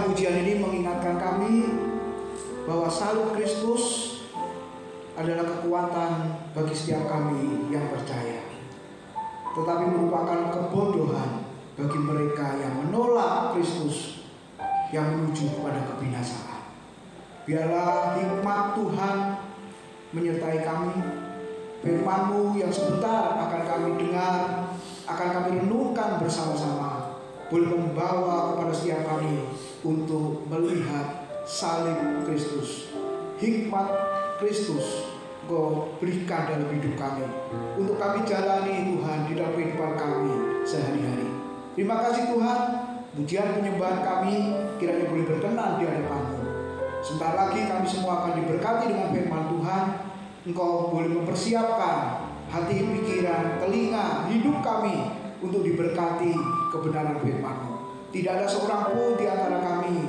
Biarlah pujian ini mengingatkan kami bahwa salib Kristus adalah kekuatan bagi setiap kami yang percaya, tetapi merupakan kebodohan bagi mereka yang menolak Kristus, yang menuju kepada kebinasaan. Biarlah hikmat Tuhan menyertai kami. Firman-Mu yang sebentar akan kami dengar, akan kami renungkan bersama-sama, boleh membawa kepada setiap kami untuk melihat salib Kristus, hikmat Kristus Kau berikan dalam hidup kami, untuk kami jalani Tuhan di dalam kehidupan kami sehari-hari. Terima kasih Tuhan, pujian penyembahan kami kiranya boleh berkenan di hadapan-Mu. Sebentar lagi kami semua akan diberkati dengan firman Tuhan. Engkau boleh mempersiapkan hati, pikiran, telinga, hidup kami untuk diberkati kebenaran firman-Mu. Tidak ada seorang pun di antara kami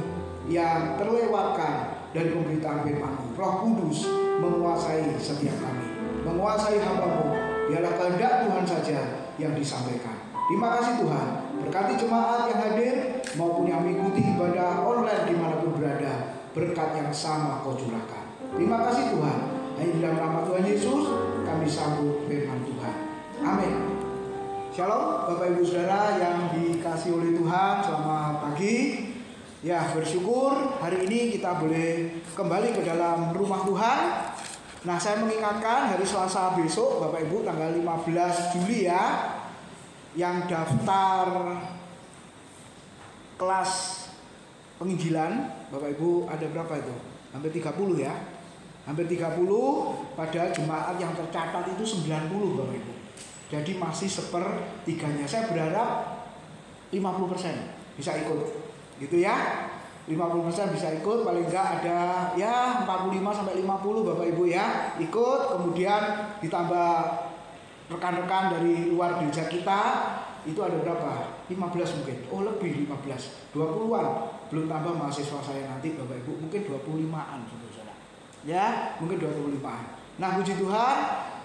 yang terlewatkan dari pemberitaan firman-Mu. Roh Kudus menguasai setiap kami, menguasai hamba-Mu. Biarlah kehendak Tuhan saja yang disampaikan. Terima kasih Tuhan. Berkati jemaat yang hadir maupun yang mengikuti ibadah online dimanapun berada. Berkat yang sama Kau curahkan. Terima kasih Tuhan. Hanya di dalam nama Tuhan Yesus kami sambut firman Tuhan. Amin. Shalom Bapak Ibu Saudara yang dikasihi oleh Tuhan. Selamat pagi. Ya, bersyukur hari ini kita boleh kembali ke dalam rumah Tuhan. Nah, saya mengingatkan hari Selasa besok Bapak Ibu tanggal 15 Juli ya, yang daftar kelas penginjilan Bapak Ibu ada berapa itu? Hampir 30 ya. Hampir 30, padahal jemaat yang tercatat itu 90 Bapak Ibu. Jadi masih sepertiganya. Saya berharap 50% bisa ikut. Gitu ya, 50% bisa ikut, paling enggak ada ya 45 sampai 50 Bapak Ibu ya ikut, kemudian ditambah rekan-rekan dari luar gereja kita itu ada berapa? 15 mungkin, oh lebih 15, 20-an, belum tambah mahasiswa saya nanti Bapak Ibu, mungkin 25-an saudara ya, mungkin 25-an. Nah puji Tuhan,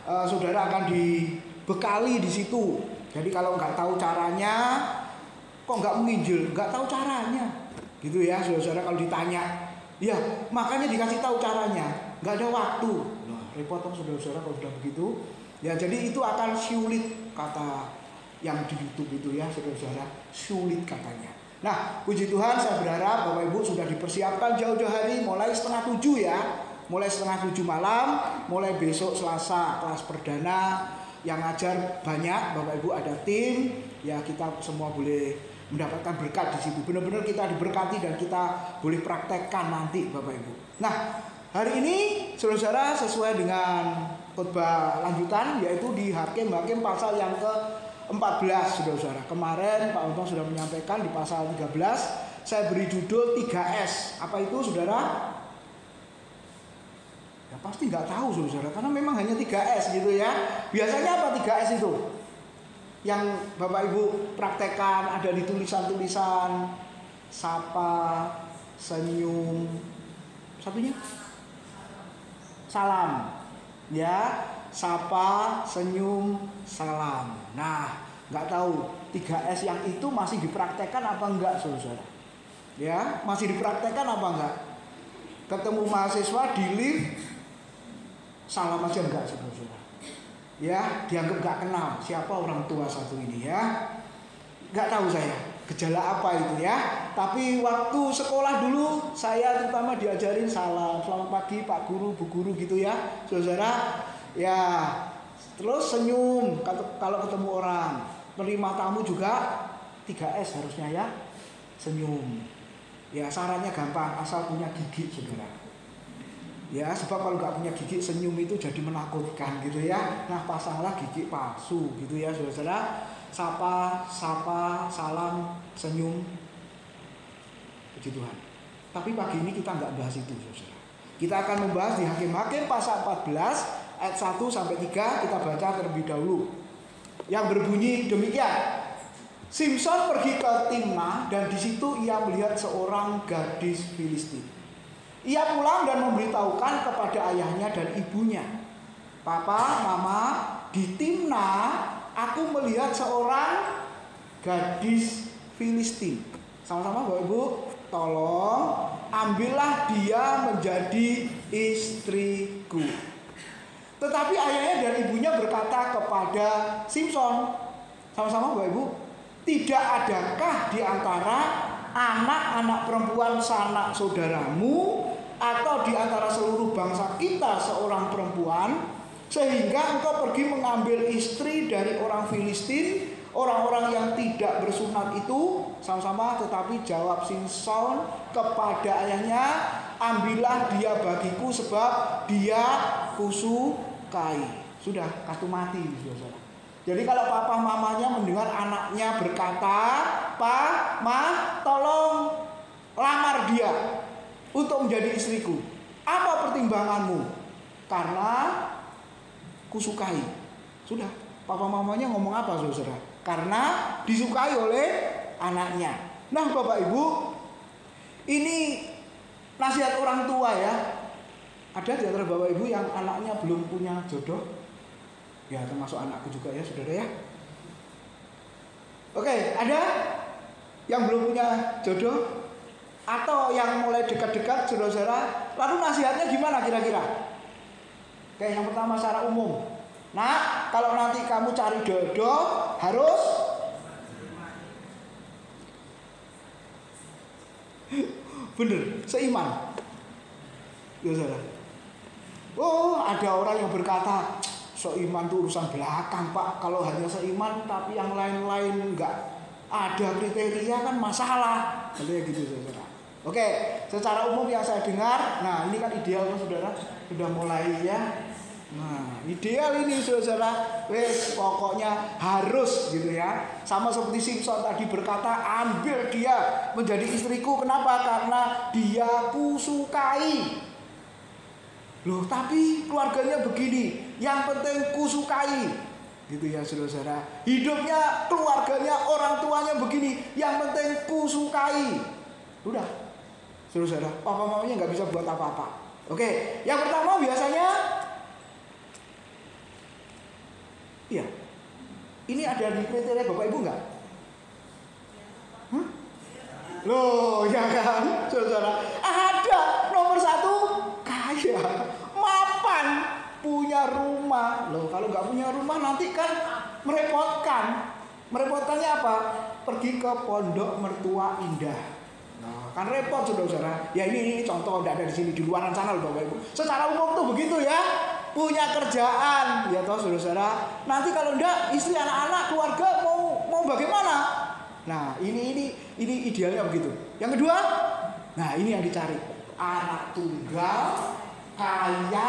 saudara akan dibekali di situ. Jadi kalau nggak tahu caranya, kok nggak menginjil, nggak tahu caranya gitu ya saudara-saudara. Kalau ditanya ya makanya dikasih tahu caranya, nggak ada waktu. Nah repot dong saudara-saudara kalau sudah begitu ya. Jadi itu akan sulit, kata yang di YouTube itu ya saudara-saudara, sulit katanya. Nah puji Tuhan, saya berharap Bapak Ibu sudah dipersiapkan jauh-jauh hari, mulai 6:30 ya, mulai 6:30 malam, mulai besok Selasa kelas perdana. Yang ngajar banyak Bapak Ibu, ada tim ya, kita semua boleh mendapatkan berkat di situ. Benar-benar kita diberkati dan kita boleh praktekkan nanti Bapak Ibu. Nah hari ini saudara-saudara sesuai dengan khotbah lanjutan, yaitu di Hakim pasal yang ke-14 saudara-saudara. Kemarin Pak Untung sudah menyampaikan di pasal 13. Saya beri judul 3S. Apa itu saudara? Ya pasti nggak tahu saudara, karena memang hanya 3S gitu ya. Biasanya apa 3S itu? Yang Bapak Ibu praktekkan ada di tulisan-tulisan, sapa, senyum, satunya salam ya, sapa, senyum, salam. Nah nggak tahu 3S yang itu masih dipraktekkan apa enggak saudara ya, masih dipraktekkan apa enggak? Ketemu mahasiswa di lift salam aja enggak saudara ya, dianggap nggak kenal siapa orang tua satu ini ya, nggak tahu saya gejala apa itu ya. Tapi waktu sekolah dulu saya terutama diajarin salam, selamat pagi Pak Guru, Bu Guru gitu ya saudara ya. Terus senyum kalau ketemu orang, menerima tamu juga 3S harusnya ya, senyum ya. Syaratnya gampang, asal punya gigi saudara ya, sebab kalau nggak punya gigi senyum itu jadi menakutkan gitu ya. Nah pasanglah gigi palsu gitu ya saudara. Sapa, salam, senyum. Puji Tuhan. Tapi pagi ini kita nggak bahas itu saudara. Kita akan membahas di Hakim pasal 14 ayat 1 sampai 3. Kita baca terlebih dahulu, yang berbunyi demikian. Simson pergi ke Timnah dan di situ ia melihat seorang gadis Filistin. Ia pulang dan memberitahukan kepada ayahnya dan ibunya, Papa, Mama, di Timnah aku melihat seorang gadis Filistin. Sama-sama Bapak Ibu tolong ambillah dia menjadi istriku. Tetapi ayahnya dan ibunya berkata kepada Simson, sama-sama Bapak Ibu, tidak adakah di antara anak-anak perempuan sanak saudaramu atau di antara seluruh bangsa kita seorang perempuan, sehingga engkau pergi mengambil istri dari orang Filistin, orang-orang yang tidak bersunat itu? Sama-sama. Tetapi jawab Simson kepada ayahnya, ambillah dia bagiku sebab dia kusukai. Sudah, kartu mati, saudara. Jadi kalau papa mamanya mendengar anaknya berkata, "Pak, Ma, tolong lamar dia untuk menjadi istriku. Apa pertimbanganmu?" "Karena kusukai." Sudah, papa mamanya ngomong apa, saudara? Karena disukai oleh anaknya. Nah, Bapak Ibu, ini nasihat orang tua ya. Ada di antara Bapak Ibu yang anaknya belum punya jodoh? Ya, termasuk anakku juga ya, saudara ya. Oke, ada yang belum punya jodoh atau yang mulai dekat-dekat, saudara-saudara. Lalu nasihatnya gimana kira-kira? Oke, yang pertama secara umum. Nah, kalau nanti kamu cari jodoh harus bener, seiman. Ya, saudara. Oh, ada orang yang berkata, seiman itu urusan belakang, Pak. Kalau hanya seiman tapi yang lain-lain enggak ada kriteria kan masalah. Katanya gitu, saudara. Oke, secara umum yang saya dengar, nah ini kan ideal, saudara. Sudah mulai ya. Nah, ideal ini, saudara. Wes, pokoknya harus gitu ya. Sama seperti Simson tadi berkata, ambil dia menjadi istriku. Kenapa? Karena dia kusukai. Loh, tapi keluarganya begini, yang penting kusukai, gitu ya, saudara. Hidupnya, keluarganya, orang tuanya begini, yang penting kusukai. Udah, saudara, papa mamanya nggak bisa buat apa-apa. Oke, yang pertama biasanya, iya, ini ada di kriteria Bapak Ibu nggak? Loh, ya kan, saudara? Ada nomor satu, kaya, mapan, punya rumah. Loh, kalau nggak punya rumah nanti kan merepotkan. Merepotkannya apa? Pergi ke pondok mertua indah. Nah, kan repot, saudara-saudara. Ya ini contoh, tidak ada di sini, di luaran sana loh, Bapak Ibu. Secara umum tuh begitu ya. Punya kerjaan, ya toh, saudara-saudara. Nanti kalau enggak, istri, anak-anak, keluarga mau bagaimana? Nah, ini idealnya begitu. Yang kedua, nah ini yang dicari. Anak tunggal, kaya,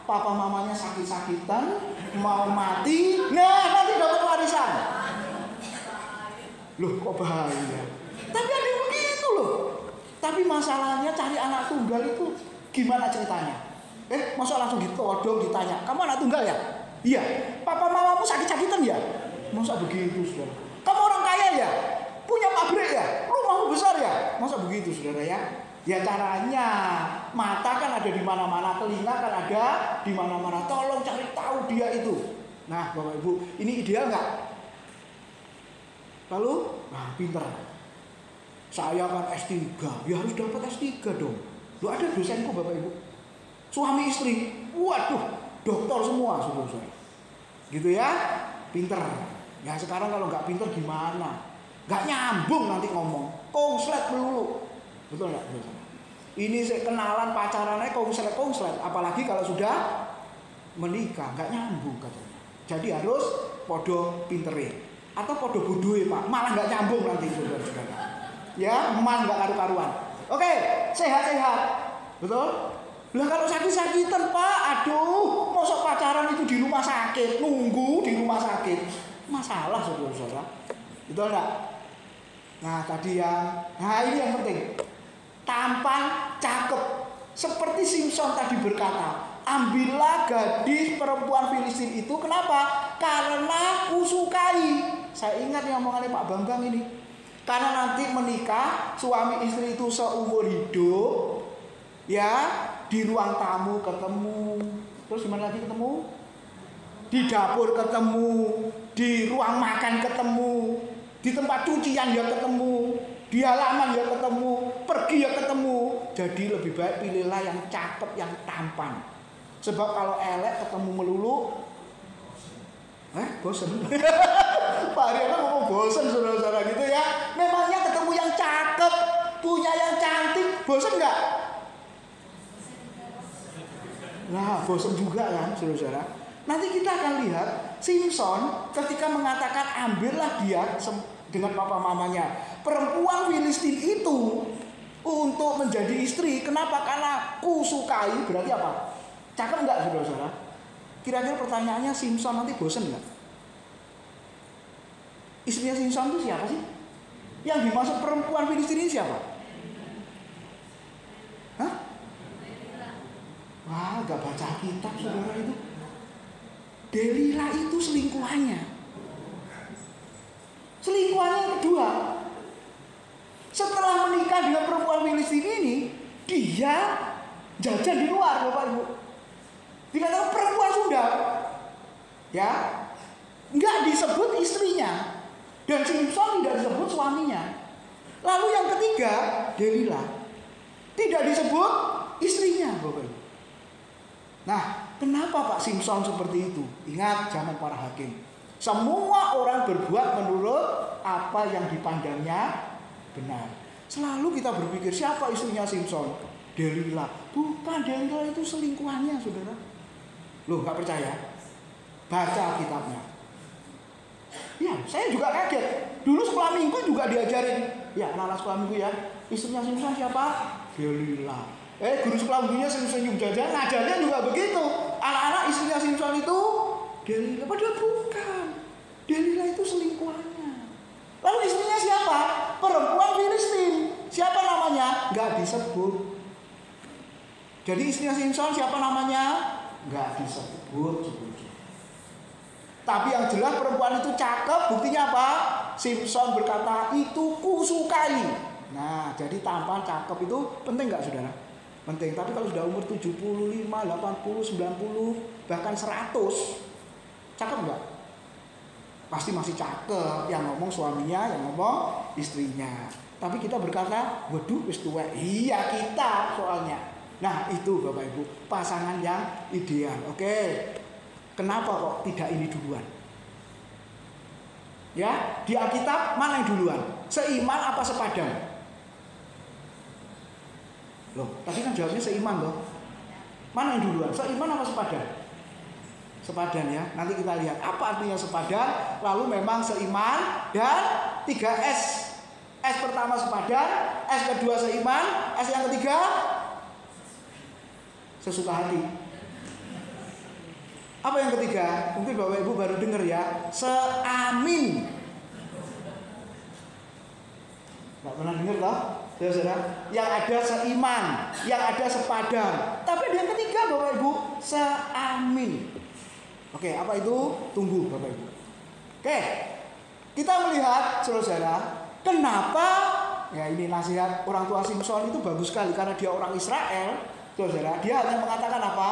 papa mamanya sakit-sakitan, mau mati, nah nanti dapat warisan. Loh, kok bahaya? Tapi ada yang begitu loh. Tapi masalahnya cari anak tunggal itu gimana ceritanya? Masa langsung ditodong ditanya, kamu anak tunggal ya? Iya. Papa mamamu sakit-sakitan ya? Masa begitu, saudara? Kamu orang kaya ya? Punya pabrik ya? Rumahmu besar ya? Masa begitu, saudara ya? Ya caranya, mata kan ada di mana-mana, telinga kan ada di mana-mana. Tolong cari tahu dia itu. Nah, Bapak Ibu, ini ideal nggak? Lalu, nah pinter. Saya kan S3, ya harus dapat S3 dong. Loh, ada dosenku, Bapak Ibu. Suami istri, waduh, doktor semua, saudara. Gitu ya, pinter. Ya sekarang kalau nggak pinter gimana? Nggak nyambung nanti ngomong, konslet melulu. Betul nggak? Ini saya kenalan pacarannya konslet. Apalagi kalau sudah menikah, nggak nyambung katanya. Jadi harus podo pintere atau podo bodohe, Pak. Malah nggak nyambung nanti, saudara-saudara. Ya, emas nggak karu-karuan. Oke, sehat-sehat, betul? Lah kalau sakit-sakitan, Pak, aduh, mosok pacaran itu di rumah sakit, nunggu di rumah sakit, masalah, saudara-saudara. Betul nggak? Nah tadi ini yang penting, tampan, cakep, seperti Simson tadi berkata, ambillah gadis perempuan Filistin itu. Kenapa? Karena kusukai. Saya ingat yang omongannya Pak Bambang ini. Karena nanti menikah, suami istri itu seumur hidup, ya. Di ruang tamu ketemu, terus gimana lagi ketemu? Di dapur ketemu, di ruang makan ketemu, di tempat cucian ya ketemu. di halaman ya ketemu, pergi ya ketemu. Jadi lebih baik pilihlah yang cakep, yang tampan. Sebab kalau elek ketemu melulu, bosen. Pak Ariana ngomong bosen saudara-saudara gitu ya. Memangnya ketemu yang cakep, punya yang cantik, bosen nggak? Nah, bosen juga kan saudara-saudara. Nanti kita akan lihat Simson ketika mengatakan ambillah dia dengan papa mamanya perempuan Filistin itu untuk menjadi istri. Kenapa? Karena ku sukai. Berarti apa? Cakep nggak saudara-saudara? Kira-kira pertanyaannya, Simson nanti bosen nggak? Istrinya Simson itu siapa sih? Yang dimaksud perempuan Filistin ini siapa? Hah? Wah, gak baca kitab saudara itu. Delila itu selingkuhannya. Selingkuhannya yang kedua. Setelah menikah dengan perempuan Filistin ini, dia jajan di luar, Bapak Ibu. Dikatakan perempuan sudah, ya, nggak disebut istrinya, dan Simson tidak disebut suaminya. Lalu yang ketiga, Delila, tidak disebut istrinya, Bapak Ibu. Nah, kenapa Pak Simson seperti itu? Ingat zaman para hakim. Semua orang berbuat menurut apa yang dipandangnya benar. Selalu kita berpikir siapa istrinya Simson? Delila. Bukan, Delila itu selingkuhannya saudara. Loh, gak percaya? Baca kitabnya. Ya, saya juga kaget. Dulu sekolah minggu juga diajarin. Ya, anak-anak sekolah minggu ya. Istrinya Simson siapa? Delila. Guru sekolah minggunya senyum jajan. Ngajarnya juga begitu. Anak-anak istrinya Simson itu Delila. Padahal bukan. Delila itu selingkuhannya. Lalu istrinya siapa? Perempuan Filistin. Siapa namanya? Gak disebut. Jadi istrinya Simson siapa namanya? Gak disebut. Tapi yang jelas perempuan itu cakep. Buktinya apa? Simson berkata, itu kusukai. Nah, jadi tampan cakep itu penting gak saudara? Penting. Tapi kalau sudah umur 75, 80, 90, bahkan 100, cakep gak? Pasti masih cakep. Yang ngomong suaminya, yang ngomong istrinya. Tapi kita berkata, waduh wis tuwek. Iya kita soalnya. Nah itu Bapak Ibu, pasangan yang ideal. Oke, kenapa kok tidak ini duluan? Ya, di Alkitab mana yang duluan? Seiman apa sepadan? Loh, tadi kan jawabnya seiman loh. Mana yang duluan? Seiman apa sepadan? Sepadan ya. Nanti kita lihat apa artinya sepadan. Lalu memang seiman dan 3S. S pertama sepadan, S kedua seiman, S yang ketiga sesuka hati. Apa yang ketiga? Mungkin Bapak Ibu baru dengar ya. Seamin. Gak pernah dengar toh? Saudara, yang ada seiman, yang ada sepadan. Tapi yang ketiga Bapak Ibu, seamin. Oke, apa itu? Tunggu Bapak Ibu. Oke, kita melihat saudara, kenapa? Ya ini nasihat orang tua Simson itu bagus sekali karena dia orang Israel. Saudara, dia hanya mengatakan apa?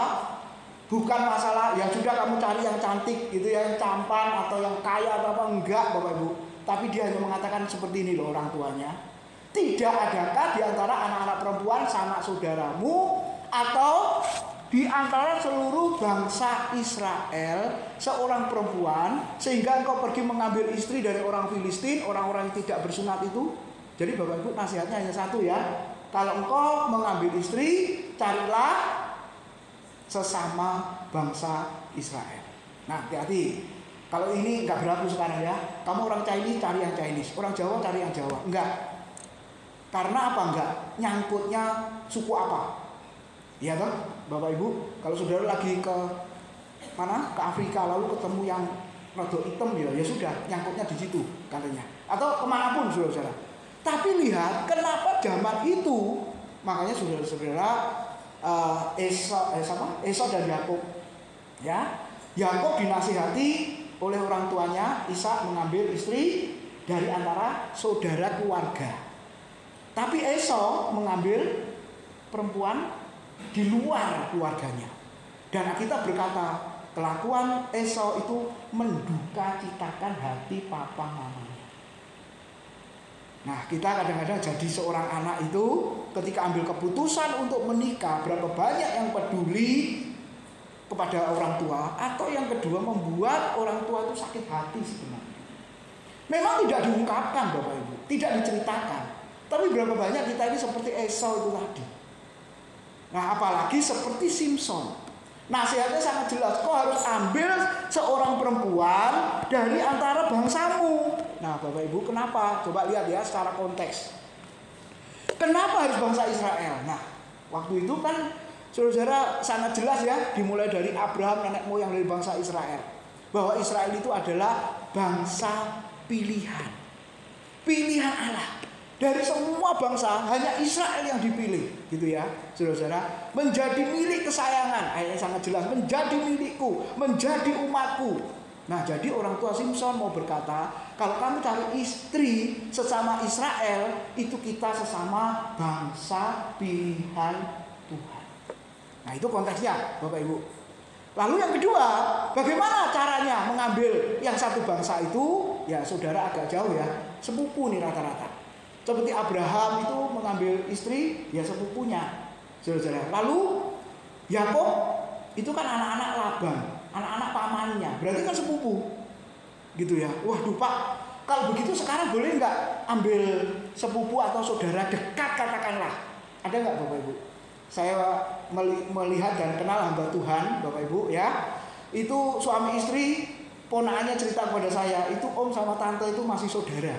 Bukan masalah ya sudah kamu cari yang cantik gitu ya, yang tampan atau yang kaya atau apa, enggak Bapak Ibu. Tapi dia hanya mengatakan seperti ini loh orang tuanya. Tidak adakah di antara anak-anak perempuan sanak saudaramu atau di antara seluruh bangsa Israel seorang perempuan sehingga engkau pergi mengambil istri dari orang Filistin, orang-orang yang tidak bersunat itu? Jadi Bapak Ibu nasihatnya hanya satu ya. Kalau engkau mengambil istri, carilah sesama bangsa Israel. Nah, hati-hati. Kalau ini nggak berlaku sekarang ya. Kamu orang Chinese cari yang Chinese, orang Jawa cari yang Jawa. Enggak. Karena apa enggak? Nyangkutnya suku apa? Iya toh, Bapak Ibu. Kalau saudara lagi ke mana? Ke Afrika lalu ketemu yang rada hitam ya sudah, nyangkutnya di situ katanya. Atau kemanapun saudara-saudara. Tapi lihat kenapa zaman itu, makanya saudara-saudara Esau dan Yakub, ya, Yakub dinasihati oleh orang tuanya Ishak mengambil istri dari antara saudara keluarga. Tapi Esau mengambil perempuan di luar keluarganya. Dan kita berkata kelakuan Esau itu menduka citakan hati papa mamanya. Nah, kita kadang-kadang jadi seorang anak itu ketika ambil keputusan untuk menikah, berapa banyak yang peduli kepada orang tua, atau yang kedua membuat orang tua itu sakit hati sebenarnya. Memang tidak diungkapkan Bapak Ibu, tidak diceritakan. Tapi berapa banyak kita ini seperti Esau itu tadi. Nah, apalagi seperti Simpson. Nasihatnya sangat jelas, kau harus ambil seorang perempuan dari antara bangsamu. Nah Bapak Ibu, kenapa? Coba lihat ya secara konteks. Kenapa harus bangsa Israel? Nah, waktu itu kan saudara sangat jelas ya, dimulai dari Abraham nenek moyang dari bangsa Israel, bahwa Israel itu adalah bangsa pilihan. Pilihan Allah. Dari semua bangsa hanya Israel yang dipilih, gitu ya, saudara-saudara. Menjadi milik kesayangan, ayatnya sangat jelas, menjadi milikku, menjadi umatku. Nah, jadi orang tua Simpson mau berkata, kalau kamu cari istri sesama Israel, itu kita sesama bangsa pilihan Tuhan. Nah, itu konteksnya, Bapak Ibu. Lalu yang kedua, bagaimana caranya mengambil yang satu bangsa itu? Ya, saudara agak jauh ya, sepupu nih rata-rata. Seperti Abraham itu mengambil istri, ya sepupunya, saudara. Lalu Yakub itu kan anak-anak Laban, anak-anak pamannya, berarti kan sepupu, gitu ya. Waduh Pak, kalau begitu sekarang boleh nggak ambil sepupu atau saudara dekat katakanlah? Ada nggak Bapak Ibu? Saya melihat dan kenal hamba Tuhan, Bapak Ibu ya. Itu suami istri, ponakannya cerita kepada saya, itu om sama tante itu masih saudara,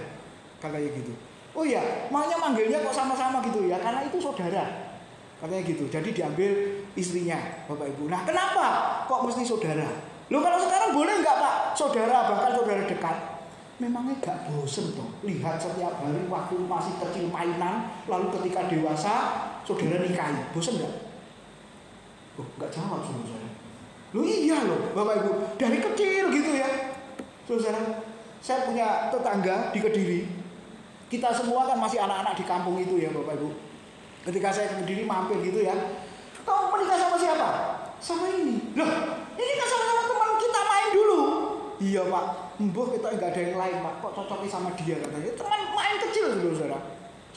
katanya gitu. Oh iya, makanya manggilnya kok sama-sama gitu ya, karena itu saudara, katanya gitu. Jadi diambil istrinya, Bapak Ibu. Nah, kenapa kok mesti saudara? Loh, kalau sekarang boleh nggak Pak? Saudara, bahkan saudara dekat. Memangnya gak bosen toh lihat setiap hari waktu masih kecil mainan, lalu ketika dewasa saudara nikahi, bosen nggak? Oh, nggak jawab saudara. Loh iya loh, Bapak Ibu, dari kecil gitu ya, saudara. Saya punya tetangga di Kediri. Kita semua kan masih anak-anak di kampung itu ya Bapak Ibu. Ketika saya ke Kediri mampir gitu ya, kamu menikah sama siapa? Sama ini. Loh, ini kan sama-sama teman kita main dulu. Iya Pak, mbuh kita nggak ada yang lain Pak. Kok cocoknya sama dia katanya? Teman main kecil saudara.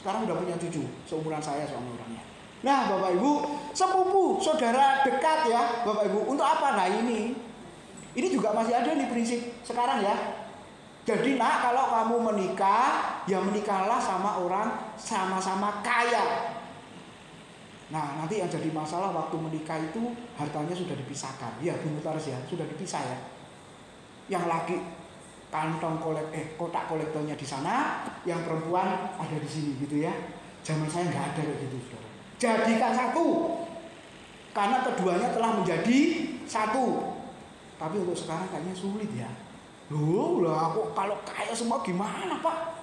Sekarang udah punya cucu, seumuran saya soalnya orangnya. Nah Bapak Ibu, sepupu, saudara dekat ya Bapak Ibu. Untuk apa? Nah ini juga masih ada nih prinsip sekarang ya. Jadi nak, kalau kamu menikah, ya menikahlah sama orang sama-sama kaya. Nah, nanti yang jadi masalah waktu menikah itu hartanya sudah dipisahkan. Ya, Bu Mutaris ya, sudah dipisah ya. Yang laki kantong kotak kolektornya di sana, yang perempuan ada di sini gitu ya. Zaman saya nggak ada kayak gitu, saudara. Jadikan satu, karena keduanya telah menjadi satu. Tapi untuk sekarang kayaknya sulit ya. Loh, aku kalau kaya semua gimana Pak?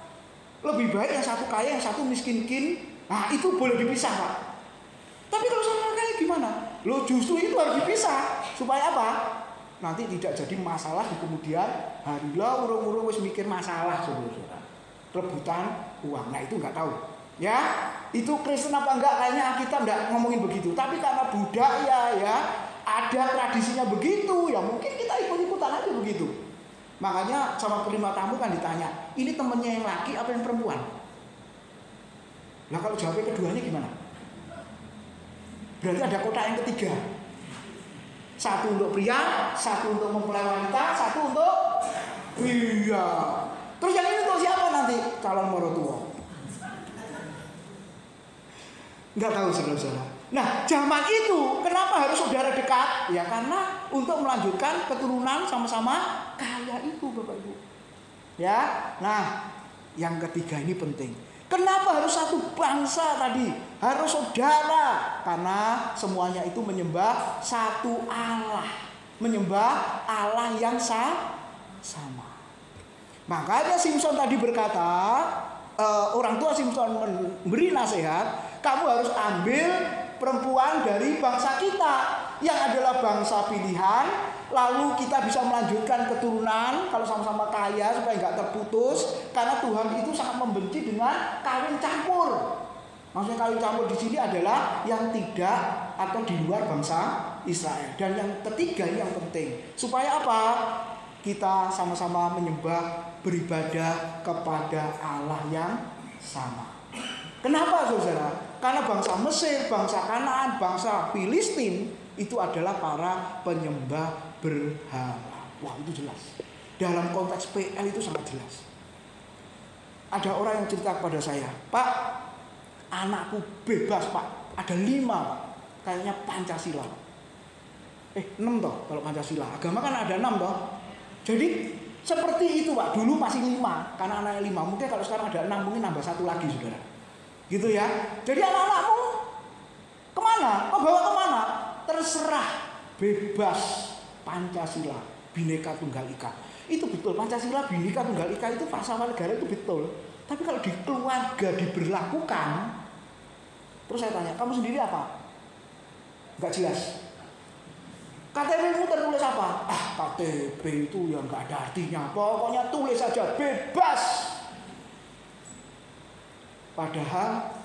Lebih baik yang satu kaya, yang satu miskin-kin. Nah itu boleh dipisah Pak. Tapi kalau sama kaya gimana? Loh justru itu harus dipisah. Supaya apa? Nanti tidak jadi masalah di kemudian hari. Lah urung-urung wis mikir masalah saudara. Rebutan uang. Nah itu nggak tahu. Ya, itu Kristen apa enggak? Kayaknya kita enggak ngomongin begitu. Tapi karena budaya ya, ada tradisinya begitu. Ya mungkin kita ikut-ikutan aja begitu. Makanya sama penerima tamu kan ditanya, ini temennya yang laki apa yang perempuan? Nah kalau jawabnya keduanya gimana? Berarti ada kotak yang ketiga. Satu untuk pria, satu untuk mempelai wanita, satu untuk iya. Terus yang ini untuk siapa nanti? Calon morotua. Nggak tahu saudara-saudara. Nah zaman itu kenapa harus saudara dekat? Ya karena untuk melanjutkan keturunan sama-sama kaya itu Bapak Ibu. Ya, nah yang ketiga ini penting. Kenapa harus satu bangsa tadi? Harus saudara. Karena semuanya itu menyembah satu Allah. Menyembah Allah yang sama. Makanya Simpson tadi berkata, orang tua Simpson memberi nasihat, kamu harus ambil perempuan dari bangsa kita yang adalah bangsa pilihan, lalu kita bisa melanjutkan keturunan kalau sama-sama kaya supaya nggak terputus, karena Tuhan itu sangat membenci dengan kawin campur. Maksudnya kawin campur di sini adalah yang tidak atau di luar bangsa Israel. Dan yang ketiga ini yang penting, supaya apa? Kita sama-sama menyembah, beribadah kepada Allah yang sama. Kenapa saudara? Karena bangsa Mesir, bangsa Kanaan, bangsa Filistin itu adalah para penyembah berhala. Wah, itu jelas. Dalam konteks PL itu sangat jelas. Ada orang yang cerita kepada saya, Pak, anakku bebas Pak, ada 5 Pak, kayaknya Pancasila. 6 toh kalau Pancasila, agama kan ada 6 toh. Jadi seperti itu Pak, dulu masih 5, karena anaknya 5, mungkin kalau sekarang ada 6, mungkin nambah 1 lagi saudara. Gitu ya, jadi anak-anakmu kemana? Kau bawa kemana? Terserah, bebas, Pancasila, Bhinneka Tunggal Ika. Itu betul, Pancasila, Bhinneka Tunggal Ika itu pasaman negara itu betul. Tapi kalau di keluarga diberlakukan, terus saya tanya, kamu sendiri apa? Gak jelas. KTP-mu tertulis apa? KTP itu yang gak ada artinya. Pokoknya tulis saja, bebas. Padahal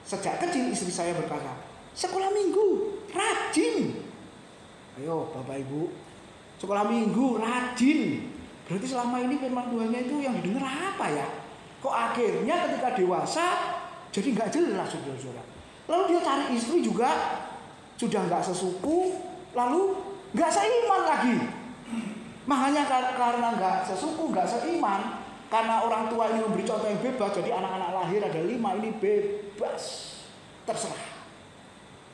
sejak kecil istri saya berkata, sekolah minggu, rajin. Ayo Bapak Ibu, sekolah minggu, rajin. Berarti selama ini firman Tuhannya itu yang didengar apa ya? Kok akhirnya ketika dewasa jadi nggak jelas saudara-saudara. Lalu dia cari istri juga sudah nggak sesuku, lalu nggak seiman lagi. Makanya karena nggak sesuku, nggak seiman, karena orang tua ini memberi contoh yang bebas, jadi anak-anak lahir ada 5 ini bebas, terserah.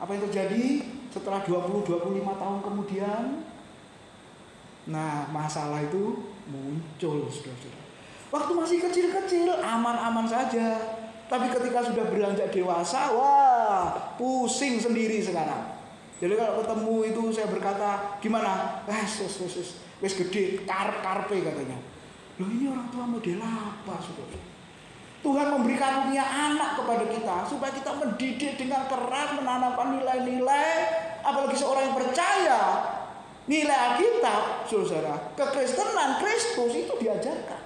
Apa yang terjadi setelah 20-25 tahun kemudian? Nah, masalah itu muncul, saudara-saudara. Waktu masih kecil-kecil aman-aman saja, tapi ketika sudah beranjak dewasa, wah, pusing sendiri sekarang. Jadi kalau ketemu itu saya berkata, gimana? Wes gede, karpe katanya. Loh, ini orang tua model apa, saudara? Tuhan memberi karunia anak kepada kita supaya kita mendidik dengan keras, menanamkan nilai-nilai, apalagi seorang yang percaya. Nilai Alkitab, saudara, kekristenan, Kristus itu diajarkan.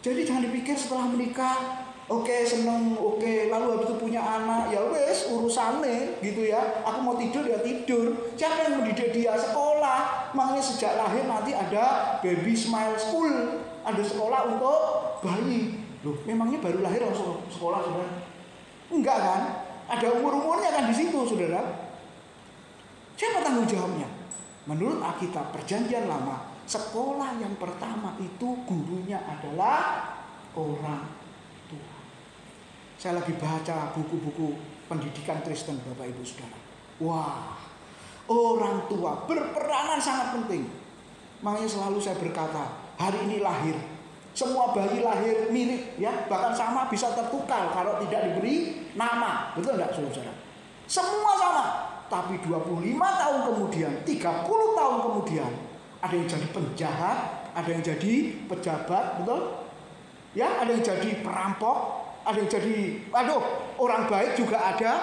Jadi jangan dipikir setelah menikah, oke, seneng, oke, lalu habis itu punya anak, ya wes urusannya gitu ya. Aku mau tidur ya tidur. Siapa yang mendidik dia? Sekolah. Makanya sejak lahir nanti ada baby smile school, ada sekolah untuk bayi. Loh, memangnya baru lahir langsung sekolah, saudara? Enggak kan? Ada umur-umurnya kan di situ, saudara. Siapa tanggung jawabnya? Menurut Alkitab Perjanjian Lama, sekolah yang pertama itu gurunya adalah orang tua. Saya lagi baca buku-buku pendidikan Kristen, Bapak Ibu Saudara. Wah, orang tua berperanan sangat penting. Makanya selalu saya berkata, hari ini lahir, semua bayi lahir mirip ya, bahkan sama, bisa tertukar kalau tidak diberi nama. Betul enggak, saudara? Semua sama. Tapi 25 tahun kemudian, 30 tahun kemudian, ada yang jadi penjahat, ada yang jadi pejabat, betul? Ya, ada yang jadi perampok, ada yang jadi, orang baik juga ada,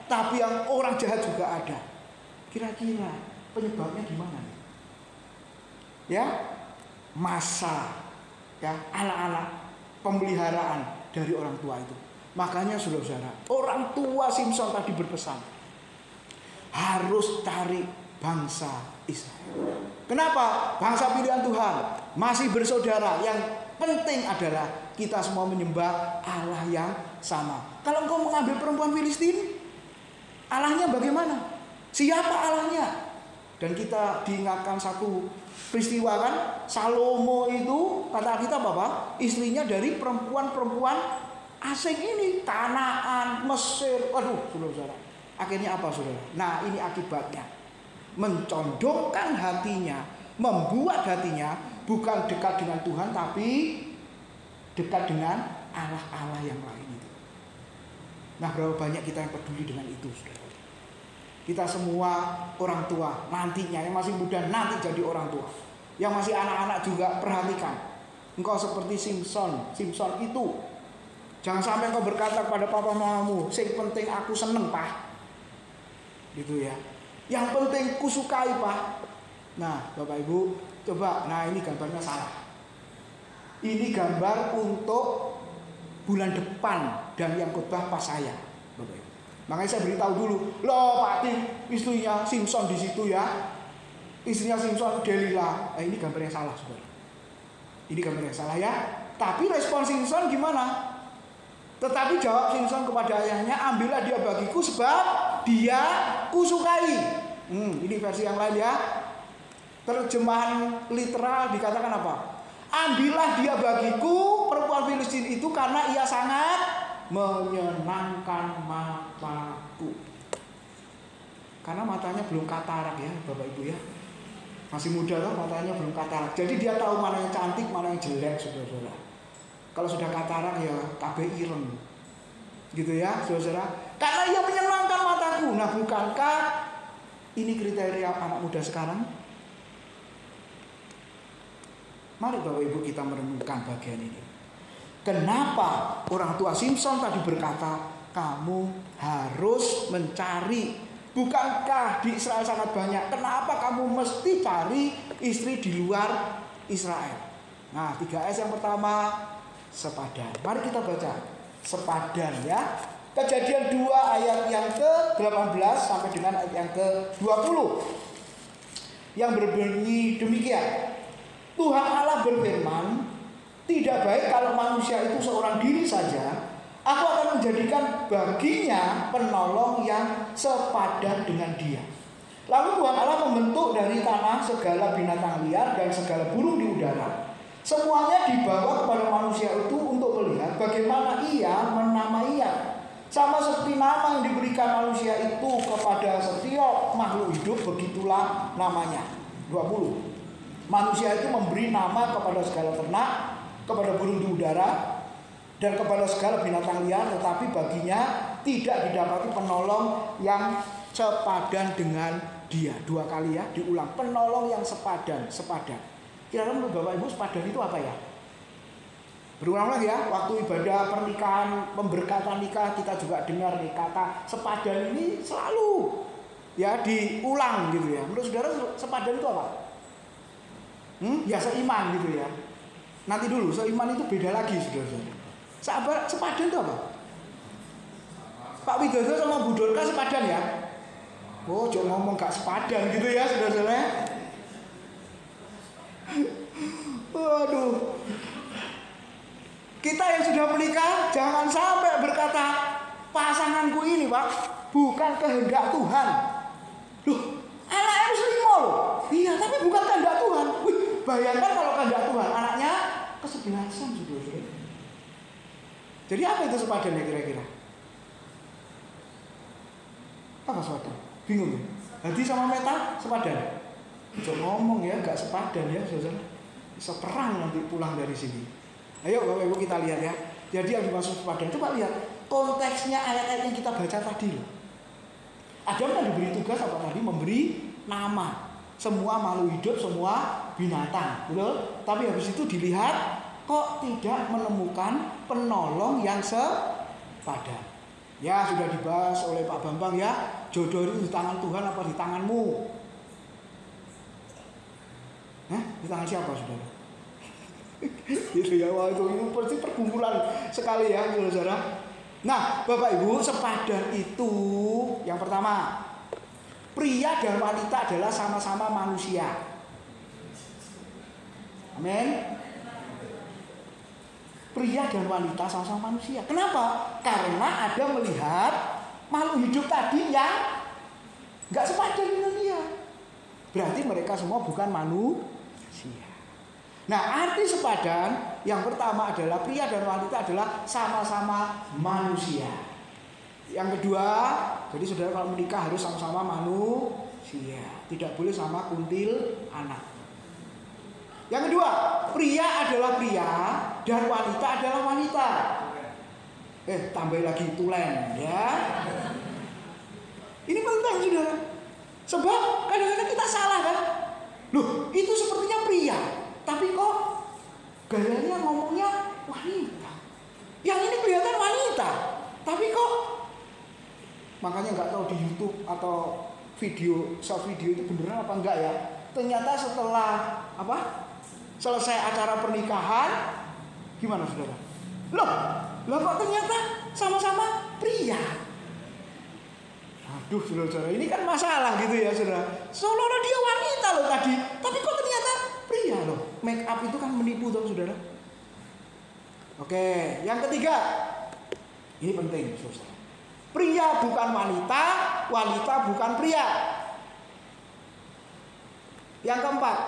tapi yang orang jahat juga ada. Kira-kira penyebabnya gimana? Ya, masa, ya, anak-anak pemeliharaan dari orang tua itu. Makanya saudara-saudara, orang tua Simson tadi berpesan, harus cari bangsa Israel. Kenapa? Bangsa pilihan Tuhan, masih bersaudara. Yang penting adalah kita semua menyembah Allah yang sama. Kalau engkau mengambil perempuan Filistin, Allahnya bagaimana? Siapa Allahnya? Dan kita diingatkan satu peristiwa kan, Salomo itu kata kita apa? Istrinya dari perempuan-perempuan asing ini, Kanaan, Mesir. Waduh, saudara. Akhirnya apa, saudara? Nah, ini akibatnya. Mencondongkan hatinya, membuat hatinya bukan dekat dengan Tuhan, tapi dekat dengan Allah-Allah yang lain itu. Nah, berapa banyak kita yang peduli dengan itu, saudara? Kita semua orang tua nantinya, yang masih muda nanti jadi orang tua, yang masih anak-anak juga perhatikan. Engkau seperti Simson itu. Jangan sampai engkau berkata kepada papa mamamu, "Sing penting aku seneng, Pak." Gitu ya. Yang penting kusukai, Pak. Nah, Bapak Ibu, coba, nah ini gambarnya salah. Ini gambar untuk bulan depan dan yang khotbah pas saya, Bapak Ibu. Makanya saya beritahu dulu, loh Pak Tim, istrinya Simson di situ ya. Istrinya Simson Delila. Ini gambarnya salah, saudara. Ini gambarnya salah ya. Tapi respon Simson gimana? Tetapi jawab Simson kepada ayahnya, ambillah dia bagiku sebab dia kusukai. Ini versi yang lain ya. Terjemahan literal dikatakan apa? Ambillah dia bagiku, perempuan Filistin itu, karena ia sangat menyenangkan mataku. Karena matanya belum katarak ya Bapak Ibu ya. Masih muda loh, matanya belum katarak. Jadi dia tahu mana yang cantik, mana yang jelek, saudara-saudara. Kalau sudah katarak ya kabeh ireng. Gitu ya, saudara. Karena ia menyenangkan mataku. Nah, bukankah ini kriteria anak muda sekarang? Mari Bapak Ibu kita merenungkan bagian ini. Kenapa orang tua Simson tadi berkata, kamu harus mencari? Bukankah di Israel sangat banyak? Kenapa kamu mesti cari istri di luar Israel? Nah, 3S yang pertama, sepadan. Mari kita baca sepadan ya. Kejadian 2 ayat yang ke-18 sampai dengan ayat yang ke-20. Yang berbunyi demikian. Tuhan Allah berfirman, tidak baik kalau manusia itu seorang diri saja. Aku akan menjadikan baginya penolong yang sepadan dengan dia. Lalu Tuhan Allah membentuk dari tanah segala binatang liar dan segala burung di udara. Semuanya dibawa kepada manusia itu untuk melihat bagaimana ia menamainya. Sama seperti nama yang diberikan manusia itu kepada setiap makhluk hidup, begitulah namanya. 20. Manusia itu memberi nama kepada segala ternak, kepada burung di udara, dan kepada segala binatang liar, tetapi baginya tidak didapati penolong yang sepadan dengan dia. 2 kali ya, diulang. Penolong yang sepadan. Kira-kira menurut Bapak Ibu sepadan itu apa ya? Berulang lagi ya, waktu ibadah pernikahan, pemberkatan nikah, kita juga dengar nih kata sepadan ini selalu ya diulang gitu ya. Menurut saudara sepadan itu apa? Ya seiman gitu ya. Nanti dulu, seiman itu beda lagi saudara. Sepadan itu apa? Pak Widodo sama Bu Dorka sepadan ya? Oh, jangan ngomong gak sepadan gitu ya saudara-saudara. Waduh. Kita yang sudah menikah jangan sampai berkata, pasanganku ini Pak bukan kehendak Tuhan. Loh, anaknya selingkuh loh. Iya, tapi bukan kehendak Tuhan. Wih, bayangkan kalau kehendak Tuhan, anaknya kesebelasan saudara. Jadi apa itu sepadan ya kira-kira? Apa sepadan? Bingung ya? Hadi sama Meta sepadan? Jangan ngomong ya, gak sepadan ya saudara. Bisa perang nanti pulang dari sini. Ayo Bapak Ibu kita lihat ya. Jadi yang dimaksud sepadan, coba lihat konteksnya ayat-ayat yang kita baca tadi loh. Adam kan diberi tugas apa tadi? Memberi nama semua makhluk hidup, semua binatang, betul? Tapi habis itu dilihat kok tidak menemukan penolong yang sepadan. Ya sudah dibahas oleh Pak Bambang ya. Jodoh itu di tangan Tuhan apa di tanganmu? Di tangan siapa saudara? Gitu ya, wah itu pasti perkumpulan sekali ya saudara. Nah Bapak Ibu, sepadan itu yang pertama, pria dan wanita adalah sama-sama manusia. Amin. Pria dan wanita sama-sama manusia. Kenapa? Karena ada melihat makhluk hidup tadi yang nggak sepadan dengan dia. Berarti mereka semua bukan manusia. Nah, arti sepadan yang pertama adalah pria dan wanita adalah sama-sama manusia. Yang kedua, jadi saudara kalau menikah harus sama-sama manusia, tidak boleh sama kuntil anak. Yang kedua, pria adalah pria dan wanita adalah wanita. Tambah lagi tulen ya. Ini penting saudara. Sebab kadang-kadang kita salah kan. Loh, itu sepertinya pria, tapi kok gayanya ngomongnya wanita. Yang ini kelihatan wanita, tapi kok, makanya nggak tahu di YouTube atau short video itu beneran apa enggak ya. Ternyata setelah selesai acara pernikahan, gimana saudara? Loh kok ternyata sama-sama pria. Aduh saudara, ini kan masalah gitu ya saudara. Seolah-olah dia wanita loh tadi, tapi kok ternyata pria loh. Make up itu kan menipu dong saudara. Oke, yang ketiga, Ini penting, saudara. Pria bukan wanita, wanita bukan pria. Yang keempat,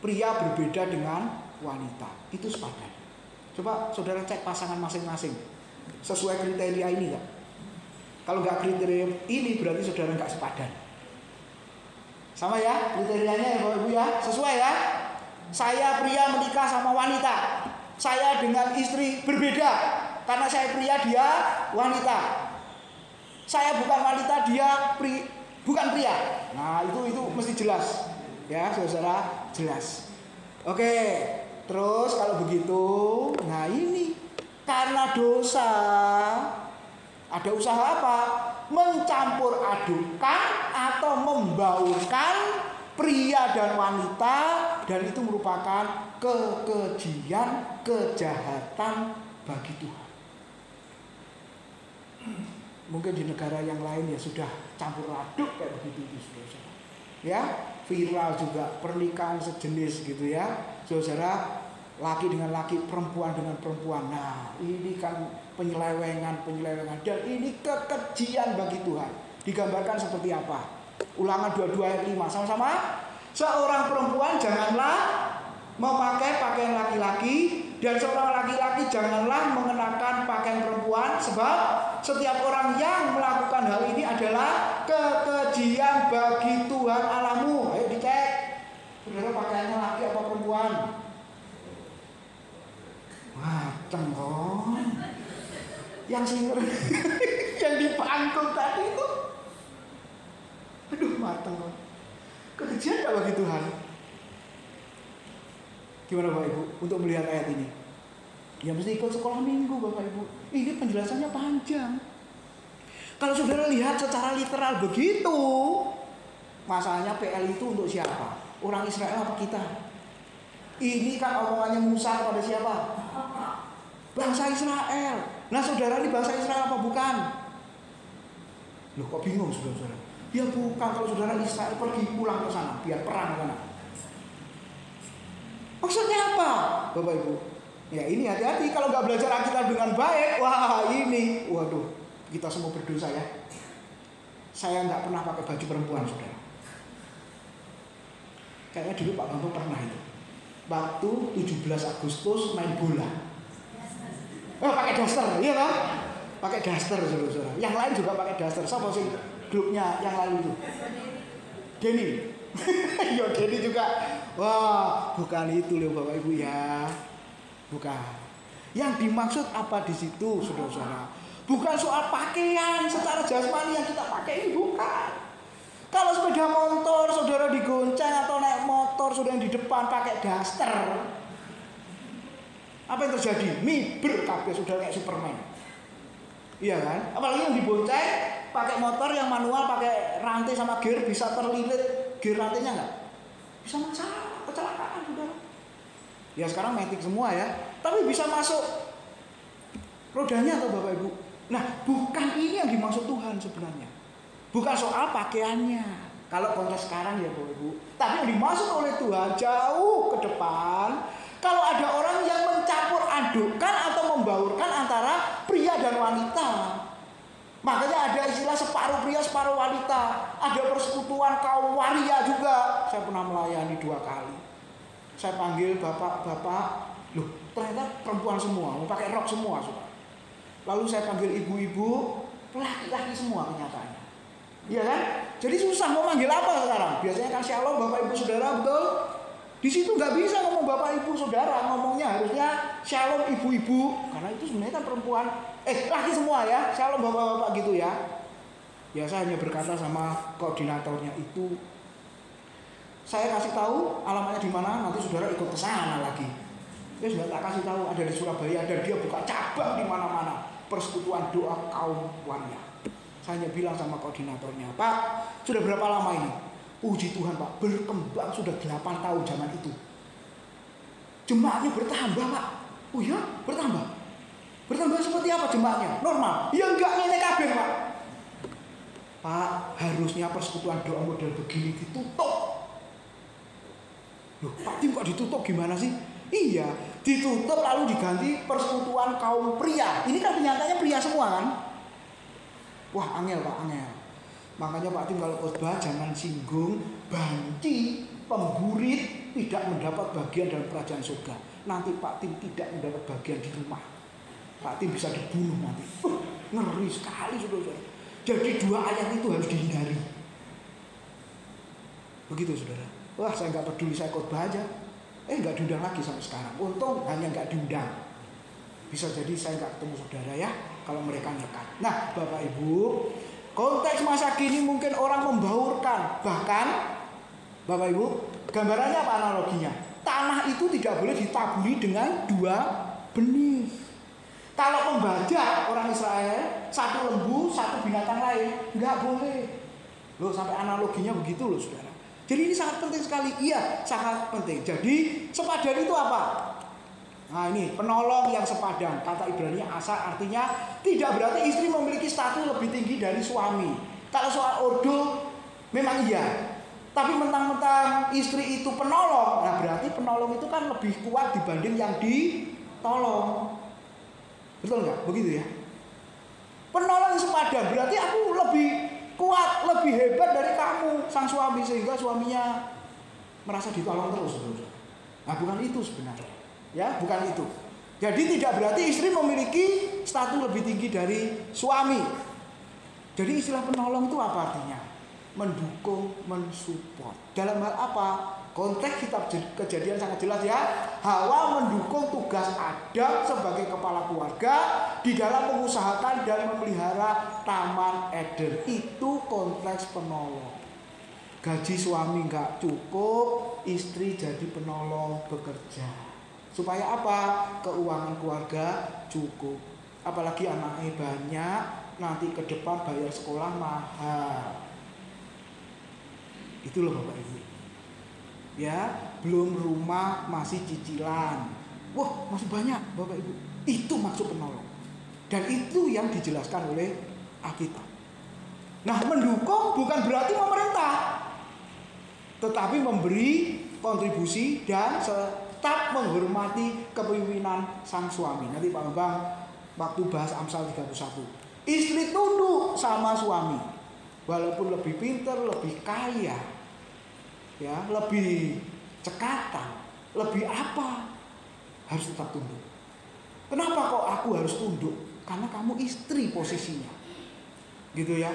pria berbeda dengan wanita. Itu sepadan. Coba saudara cek pasangan masing-masing. Sesuai kriteria ini enggak? Kalau enggak kriteria ini berarti saudara enggak sepadan. Sama ya kriterianya ya Bapak Ibu ya. Sesuai ya. Saya pria menikah sama wanita. Saya dengan istri berbeda. Karena saya pria, dia wanita. Saya bukan wanita, dia bukan pria. Nah itu mesti jelas. Ya saudara, jelas. Oke. Terus kalau begitu, nah ini karena dosa, ada usaha apa? Mencampur adukan atau membaurkan pria dan wanita, dan itu merupakan kekejian, kejahatan bagi Tuhan. Mungkin di negara yang lain ya sudah campur aduk kayak begitu saudara. Ya, viral juga pernikahan sejenis gitu ya. Saudara, laki dengan laki, perempuan dengan perempuan. Nah, ini kan penyelewengan dan ini kekejian bagi Tuhan. Digambarkan seperti apa? Ulangan 22 ayat 5 sama-sama. Seorang perempuan janganlah memakai pakaian laki-laki, dan seorang laki-laki janganlah mengenakan pakaian perempuan, sebab setiap orang yang melakukan hal ini adalah kekejian bagi Tuhan Allahmu. Ayo dicek, saudara pakaiannya laki apa perempuan? Mateng kok. Yang singer yang dipangkul tadi itu, aduh mateng kok. Kekejian gak bagi Tuhan? Gimana Bapak Ibu untuk melihat ayat ini? Ya mesti ikut sekolah minggu Bapak Ibu. Ini penjelasannya panjang. Kalau saudara lihat secara literal begitu, masalahnya PL itu untuk siapa? Orang Israel apa kita? Ini kan omongannya Musa kepada siapa? Bangsa Israel. Nah saudara, ini bangsa Israel apa bukan? Loh kok bingung saudara? Ya bukan. Kalau saudara Israel pergi pulang ke sana biar perang ke sana. Maksudnya apa Bapak Ibu? Ya ini hati-hati kalau nggak belajar Alkitab dengan baik. Wah ini, waduh, kita semua berdosa ya. Saya nggak pernah pakai baju perempuan saudara. Kayaknya dulu Pak Bambang pernah itu. Waktu 17 Agustus main bola. Pakai daster, iya kan? Pakai daster saudara. Yang lain juga pakai daster. Siapa sih grupnya yang lain itu? Denny. Yo Denny juga. Wah, bukan itu loh Bapak Ibu ya. Bukan. Yang dimaksud apa di situ saudara-saudara? Bukan soal pakaian secara jasmani yang kita pakai, ini bukan. Kalau sepeda motor saudara digonceng atau naik motor saudara yang di depan pakai daster, apa yang terjadi? Miber kabeh saudara kayak Superman. Iya kan? Apalagi yang dibonceng pakai motor yang manual, pakai rantai sama gear, bisa terlilit gear rantainya enggak? Bisa masalah, kecelakaan saudara. Ya sekarang matic semua ya, tapi bisa masuk rodanya atau Bapak Ibu. Nah bukan ini yang dimaksud Tuhan sebenarnya. Bukan soal pakaiannya. Kalau konteks sekarang ya Bapak Ibu. Tapi yang dimaksud oleh Tuhan jauh ke depan. Kalau ada orang yang mencampur adukkan atau membaurkan antara pria dan wanita. Makanya ada istilah separuh pria separuh wanita. Ada persekutuan kaum waria juga. Saya pernah melayani 2 kali. Saya panggil bapak-bapak. Loh ternyata perempuan semua. Mau pakai rok semua. Lalu saya panggil ibu-ibu. Laki-laki semua kenyataannya. Iya kan? Jadi susah mau manggil apa sekarang? Biasanya kan shalom Bapak Ibu Saudara, betul? Di situ nggak bisa ngomong Bapak Ibu Saudara, ngomongnya harusnya shalom ibu-ibu, karena itu sebenarnya kan perempuan, laki semua ya, shalom bapak-bapak gitu ya. Ya saya hanya berkata sama koordinatornya itu, saya kasih tahu alamatnya di mana, nanti saudara ikut ke sana lagi. Dia sudah tak kasih tahu ada di Surabaya dan dia buka cabang di mana-mana, persekutuan doa kaum waria. Saya hanya bilang sama koordinatornya, Pak, sudah berapa lama ini? Puji Tuhan Pak, berkembang sudah 8 tahun zaman itu. Jemaatnya bertambah Pak. Oh ya, bertambah. Bertambah seperti apa jemaatnya? Normal? Ya enggak, nenek kabeh Pak. Pak, harusnya persekutuan doa model begini ditutup. Loh, Pak Tim kok ditutup gimana sih? Iya, Ditutup lalu diganti persekutuan kaum pria. Ini kan kenyataannya pria semua kan? Wah, angel Pak, angel. Makanya Pak Tim kalau khotbah jangan singgung banci, pemburit tidak mendapat bagian dalam kerajaan surga. Nanti Pak Tim tidak mendapat bagian di rumah. Pak Tim bisa dibunuh nanti. Ngeri sekali saudara. Jadi dua ayat itu harus dihindari. Begitu saudara. Wah, saya nggak peduli, saya khotbah aja. Nggak diundang lagi sampai sekarang. Untung hanya nggak diundang. Bisa jadi saya nggak ketemu saudara ya kalau mereka nekat. Nah, Bapak Ibu, konteks masa kini mungkin orang membaurkan. Bahkan Bapak Ibu, gambarannya apa analoginya? Tanah itu tidak boleh ditaburi dengan dua benih. Kalau membajak orang Israel, satu lembu, satu binatang lain, nggak boleh. Loh, sampai analoginya begitu loh saudara. Jadi ini sangat penting sekali. Iya, sangat penting. Jadi sepadan itu apa? Nah ini penolong yang sepadan. Kata Ibrani Asa artinya tidak berarti istri memiliki status lebih tinggi dari suami. Kalau soal ordo memang iya. Tapi mentang-mentang istri itu penolong, nah berarti penolong itu kan lebih kuat dibanding yang ditolong. Betul nggak? Begitu ya. Penolong sepadan berarti aku lebih kuat, lebih hebat dari kamu sang suami, sehingga suaminya merasa ditolong terus. Nah bukan itu sebenarnya. Ya, bukan itu. Jadi tidak berarti istri memiliki status lebih tinggi dari suami. Jadi istilah penolong itu apa artinya? Mendukung, mensupport. Dalam hal apa? Konteks kitab Kejadian sangat jelas ya. Hawa mendukung tugas Adam sebagai kepala keluarga di dalam mengusahakan dan memelihara Taman Eden. Itu konteks penolong. Gaji suami nggak cukup, istri jadi penolong bekerja. Supaya apa? Keuangan keluarga cukup. Apalagi anaknya banyak, nanti ke depan bayar sekolah mahal. Itu loh Bapak Ibu. Ya, belum rumah masih cicilan. Wah, masih banyak Bapak Ibu. Itu maksud penolong. Dan itu yang dijelaskan oleh Alkitab. Nah, mendukung bukan berarti memerintah, tetapi memberi kontribusi dan tetap menghormati kepemimpinan sang suami. Nanti Pak Bambang waktu bahas Amsal 31. Istri tunduk sama suami. Walaupun lebih pintar, lebih kaya, ya, lebih cekatan, lebih apa, harus tetap tunduk. Kenapa kok aku harus tunduk? Karena kamu istri posisinya, gitu ya.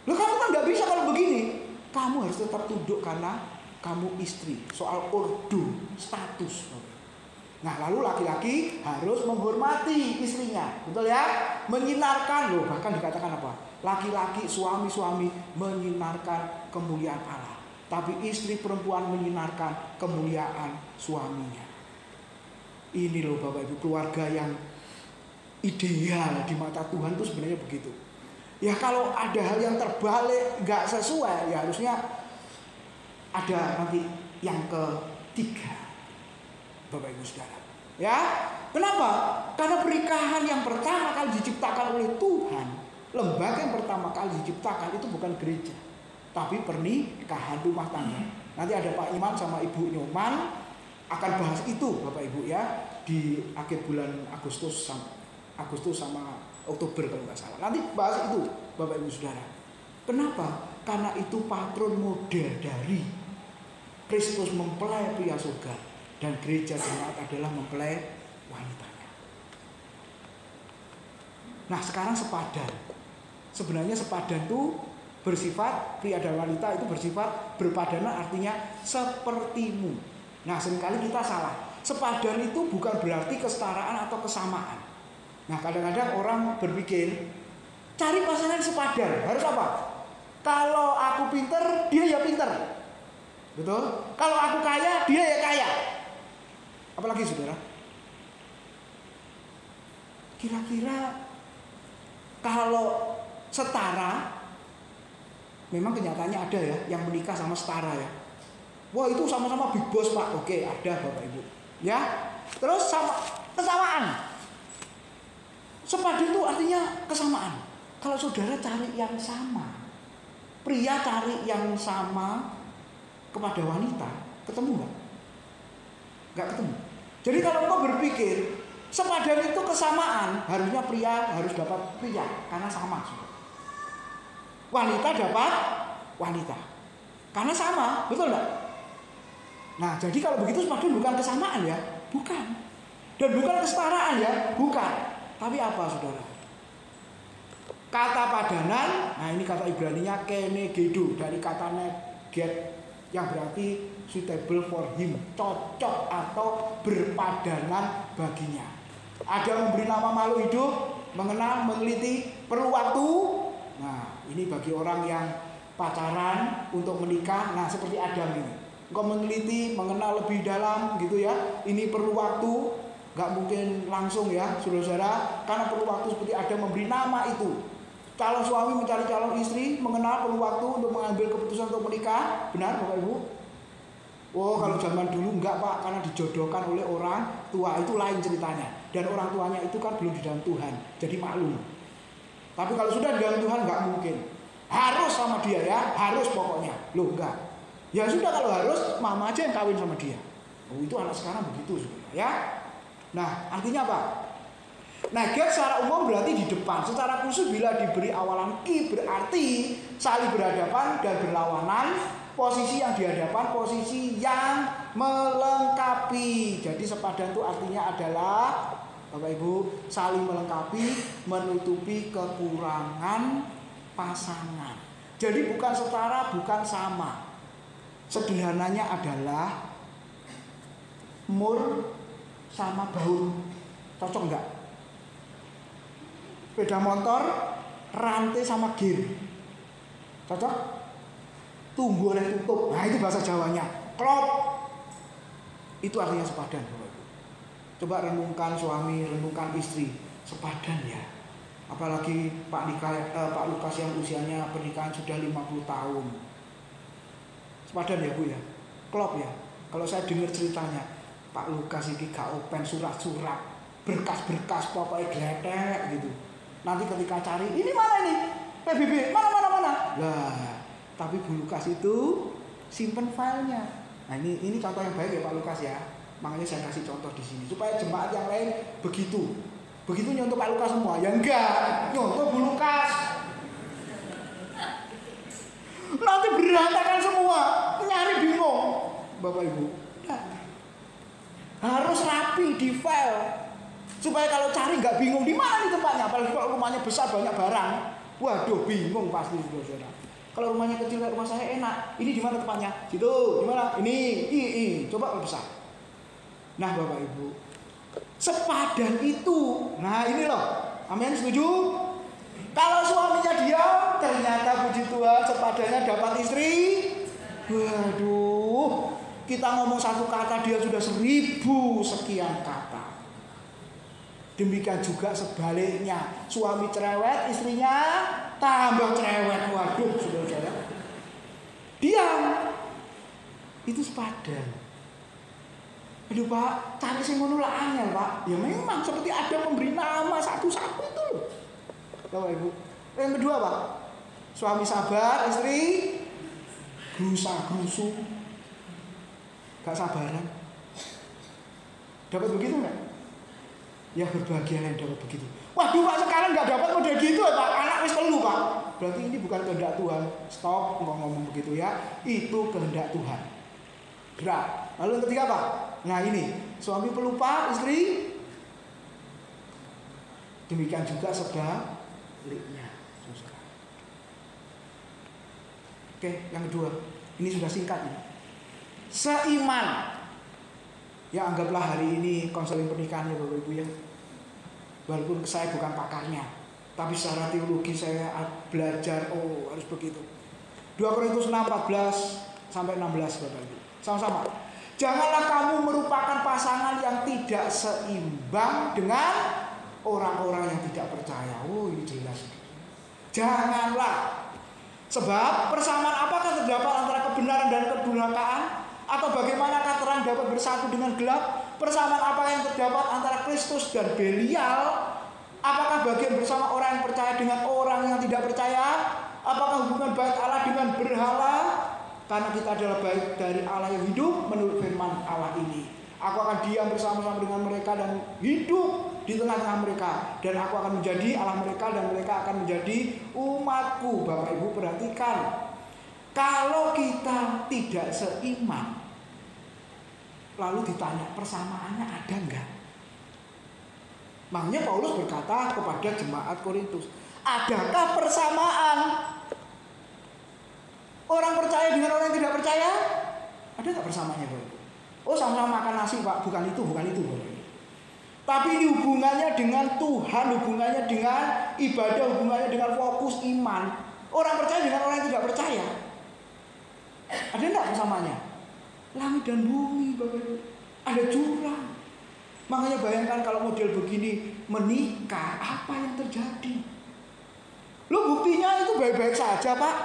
Loh, kamu kan nggak bisa kalau begini. Kamu harus tetap tunduk karena kamu istri. Soal ordo, status. Nah, lalu laki-laki harus menghormati istrinya, betul ya? Menyinarkan, loh, bahkan dikatakan apa? Laki-laki, suami-suami menyinarkan kemuliaan Allah. Tapi istri perempuan menyinarkan kemuliaan suaminya. Ini loh Bapak Ibu, keluarga yang ideal di mata Tuhan itu sebenarnya begitu. Ya kalau ada hal yang terbalik, gak sesuai, ya harusnya ada nanti yang ketiga, Bapak Ibu Saudara. Ya, kenapa? Karena pernikahan yang pertama kali diciptakan oleh Tuhan, lembaga yang pertama kali diciptakan itu bukan gereja, tapi pernikahan rumah tangga. Nanti ada Pak Iman sama Ibu Nyoman akan bahas itu Bapak Ibu ya di akhir bulan Agustus sama Oktober kalau nggak salah. Nanti bahas itu Bapak Ibu Saudara. Kenapa? Karena itu patron model dari Kristus mempelai pria surga dan gereja jemaat adalah mempelai wanitanya. Nah sekarang sepadan. Sebenarnya sepadan itu bersifat, pria dan wanita itu bersifat berpadanan, artinya sepertimu. Nah seringkali kita salah. Sepadan itu bukan berarti kesetaraan atau kesamaan. Nah kadang-kadang orang berpikir cari pasangan sepadan harus apa? Kalau aku pinter, dia ya pinter, betul? Kalau aku kaya, dia ya kaya. Apalagi saudara? Kira-kira kalau setara, memang kenyataannya ada ya yang menikah sama setara ya. Wah itu sama-sama big boss Pak. Oke, ada Bapak Ibu. Ya. Terus sama kesamaan. Sepadan itu artinya kesamaan. Kalau saudara cari yang sama, pria cari yang sama kepada wanita, ketemu nggak? Nggak ketemu. Jadi kalau engkau berpikir sepadan itu kesamaan, harusnya pria harus dapat pria karena sama. Wanita dapat wanita karena sama, betul enggak? Nah, jadi kalau begitu sepadan bukan kesamaan ya, bukan. Dan bukan kesetaraan ya, bukan. Tapi apa, saudara? Kata padanan, nah ini kata Ibraninya kenegedo, dari kata neget yang berarti suitable for him, cocok atau berpadanan baginya. Ada memberi nama makhluk hidup, mengenal, meneliti, perlu waktu. Nah, ini bagi orang yang pacaran untuk menikah, nah seperti Adam ini. Engkau meneliti, mengenal lebih dalam gitu ya. Ini perlu waktu, nggak mungkin langsung ya, saudara-saudara, karena perlu waktu seperti Adam memberi nama itu. Calon suami mencari calon istri, mengenal, perlu waktu untuk mengambil keputusan untuk menikah. Benar Bapak Ibu? Oh, kalau zaman dulu enggak Pak, karena dijodohkan oleh orang tua, itu lain ceritanya. Dan orang tuanya itu kan belum di dalam Tuhan, jadi maklum. Tapi kalau sudah di dalam Tuhan enggak mungkin. Harus sama dia ya, harus pokoknya. Loh enggak. Ya sudah, kalau harus mama aja yang kawin sama dia. Oh, itu anak sekarang begitu ya. Nah, artinya apa? Neget secara umum berarti di depan. Secara khusus bila diberi awalan ki berarti saling berhadapan dan berlawanan. Posisi yang dihadapan, posisi yang melengkapi. Jadi sepadan itu artinya adalah Bapak Ibu saling melengkapi, menutupi kekurangan pasangan. Jadi bukan setara, bukan sama. Sederhananya adalah mur sama baut. Cocok enggak? Sepeda motor, rantai sama gear. Cocok? Tunggu oleh tutup. Nah itu bahasa Jawanya. Klop. Itu artinya sepadan. Coba renungkan suami, renungkan istri. Sepadan ya. Apalagi Pak Lukas yang usianya pernikahan sudah 50 tahun. Sepadan ya Bu ya. Klop ya. Kalau saya dengar ceritanya, Pak Lukas ini gak open surat-surat, berkas-berkas pokoknya gledek gitu. Nanti ketika cari, ini mana nih? PBB, mana. Lah, tapi Bu Lukas itu simpen filenya. Nah ini contoh yang baik ya Pak Lukas ya. Makanya saya kasih contoh di sini supaya jemaat yang lain begitu nyontoh Pak Lukas semua. Ya enggak, nyontoh Bu Lukas. Nanti berantakan semua, nyari bingung Bapak Ibu. Nah, harus rapi di file supaya kalau cari nggak bingung di mana nih tempatnya. Apalagi kalau rumahnya besar banyak barang, waduh bingung pasti saudara. Kalau rumahnya kecil kayak rumah saya enak, ini di mana tempatnya? Situ, di mana? Ini. Coba kalau besar. Nah Bapak Ibu, sepadan itu. Nah ini loh, amin, setuju? Kalau suaminya diam, ternyata puji Tuhan sepadannya dapat istri. Waduh, kita ngomong satu kata dia sudah 1000 sekian kata. Demikian juga sebaliknya, suami cerewet, istrinya tambah cerewet. Waduh, saudara-saudara. Diam. Itu sepadan. Aduh Pak, cari sing ngono lah angel Pak. Ya memang seperti ada memberi nama satu-satu itu loh. Bapak Ibu. Yang kedua Pak, suami sabar, istri gerusa-gerusu, gak sabaran. Dapat begitu nggak? Ya berbahagia yang dapat begitu. Waduh Pak, sekarang nggak dapat model gitu ya Pak. Anak wis 3 Pak. Berarti ini bukan kehendak Tuhan. Stop ngomong begitu ya. Itu kehendak Tuhan. Gerak. Lalu yang ketiga Pak. Nah ini suami pelupa, istri demikian juga sebaliknya. Oke, yang kedua. Ini sudah singkat ini. Seiman. Ya anggaplah hari ini konseling pernikahan ya Bapak Ibu ya. Walaupun saya bukan pakarnya, tapi secara teologi saya belajar harus begitu. 2 Korintus 6:14 sampai 16 Bapak Ibu. Sama-sama. Janganlah kamu merupakan pasangan yang tidak seimbang dengan orang-orang yang tidak percaya. Oh ini jelas. Janganlah. Sebab persamaan apakah terdapat antara kebenaran dan kedurhakaan? Atau bagaimanakah terang dapat bersatu dengan gelap? Persamaan apa yang terdapat antara Kristus dan Belial? Apakah bagian bersama orang yang percaya dengan orang yang tidak percaya? Apakah hubungan bait Allah dengan berhala? Karena kita adalah bait dari Allah yang hidup menurut firman Allah ini. Aku akan diam bersama-sama dengan mereka dan hidup di tengah-tengah mereka. Dan aku akan menjadi Allah mereka dan mereka akan menjadi umatku. Bapak Ibu perhatikan. Kalau kita tidak seiman, lalu ditanya persamaannya ada enggak? Makanya Paulus berkata kepada jemaat Korintus, adakah persamaan orang percaya dengan orang yang tidak percaya? Ada enggak persamaannya, Bapak? Oh, sama-sama makan nasi, Pak. Bukan itu, Bapak. Tapi ini hubungannya dengan Tuhan, hubungannya dengan ibadah, hubungannya dengan fokus iman. Orang percaya dengan orang yang tidak percaya. Ada enggak persamaannya? Langit dan bumi, Bapak. Ada jurang. Makanya bayangkan kalau model begini menikah, apa yang terjadi? Lo buktinya itu baik-baik saja, Pak.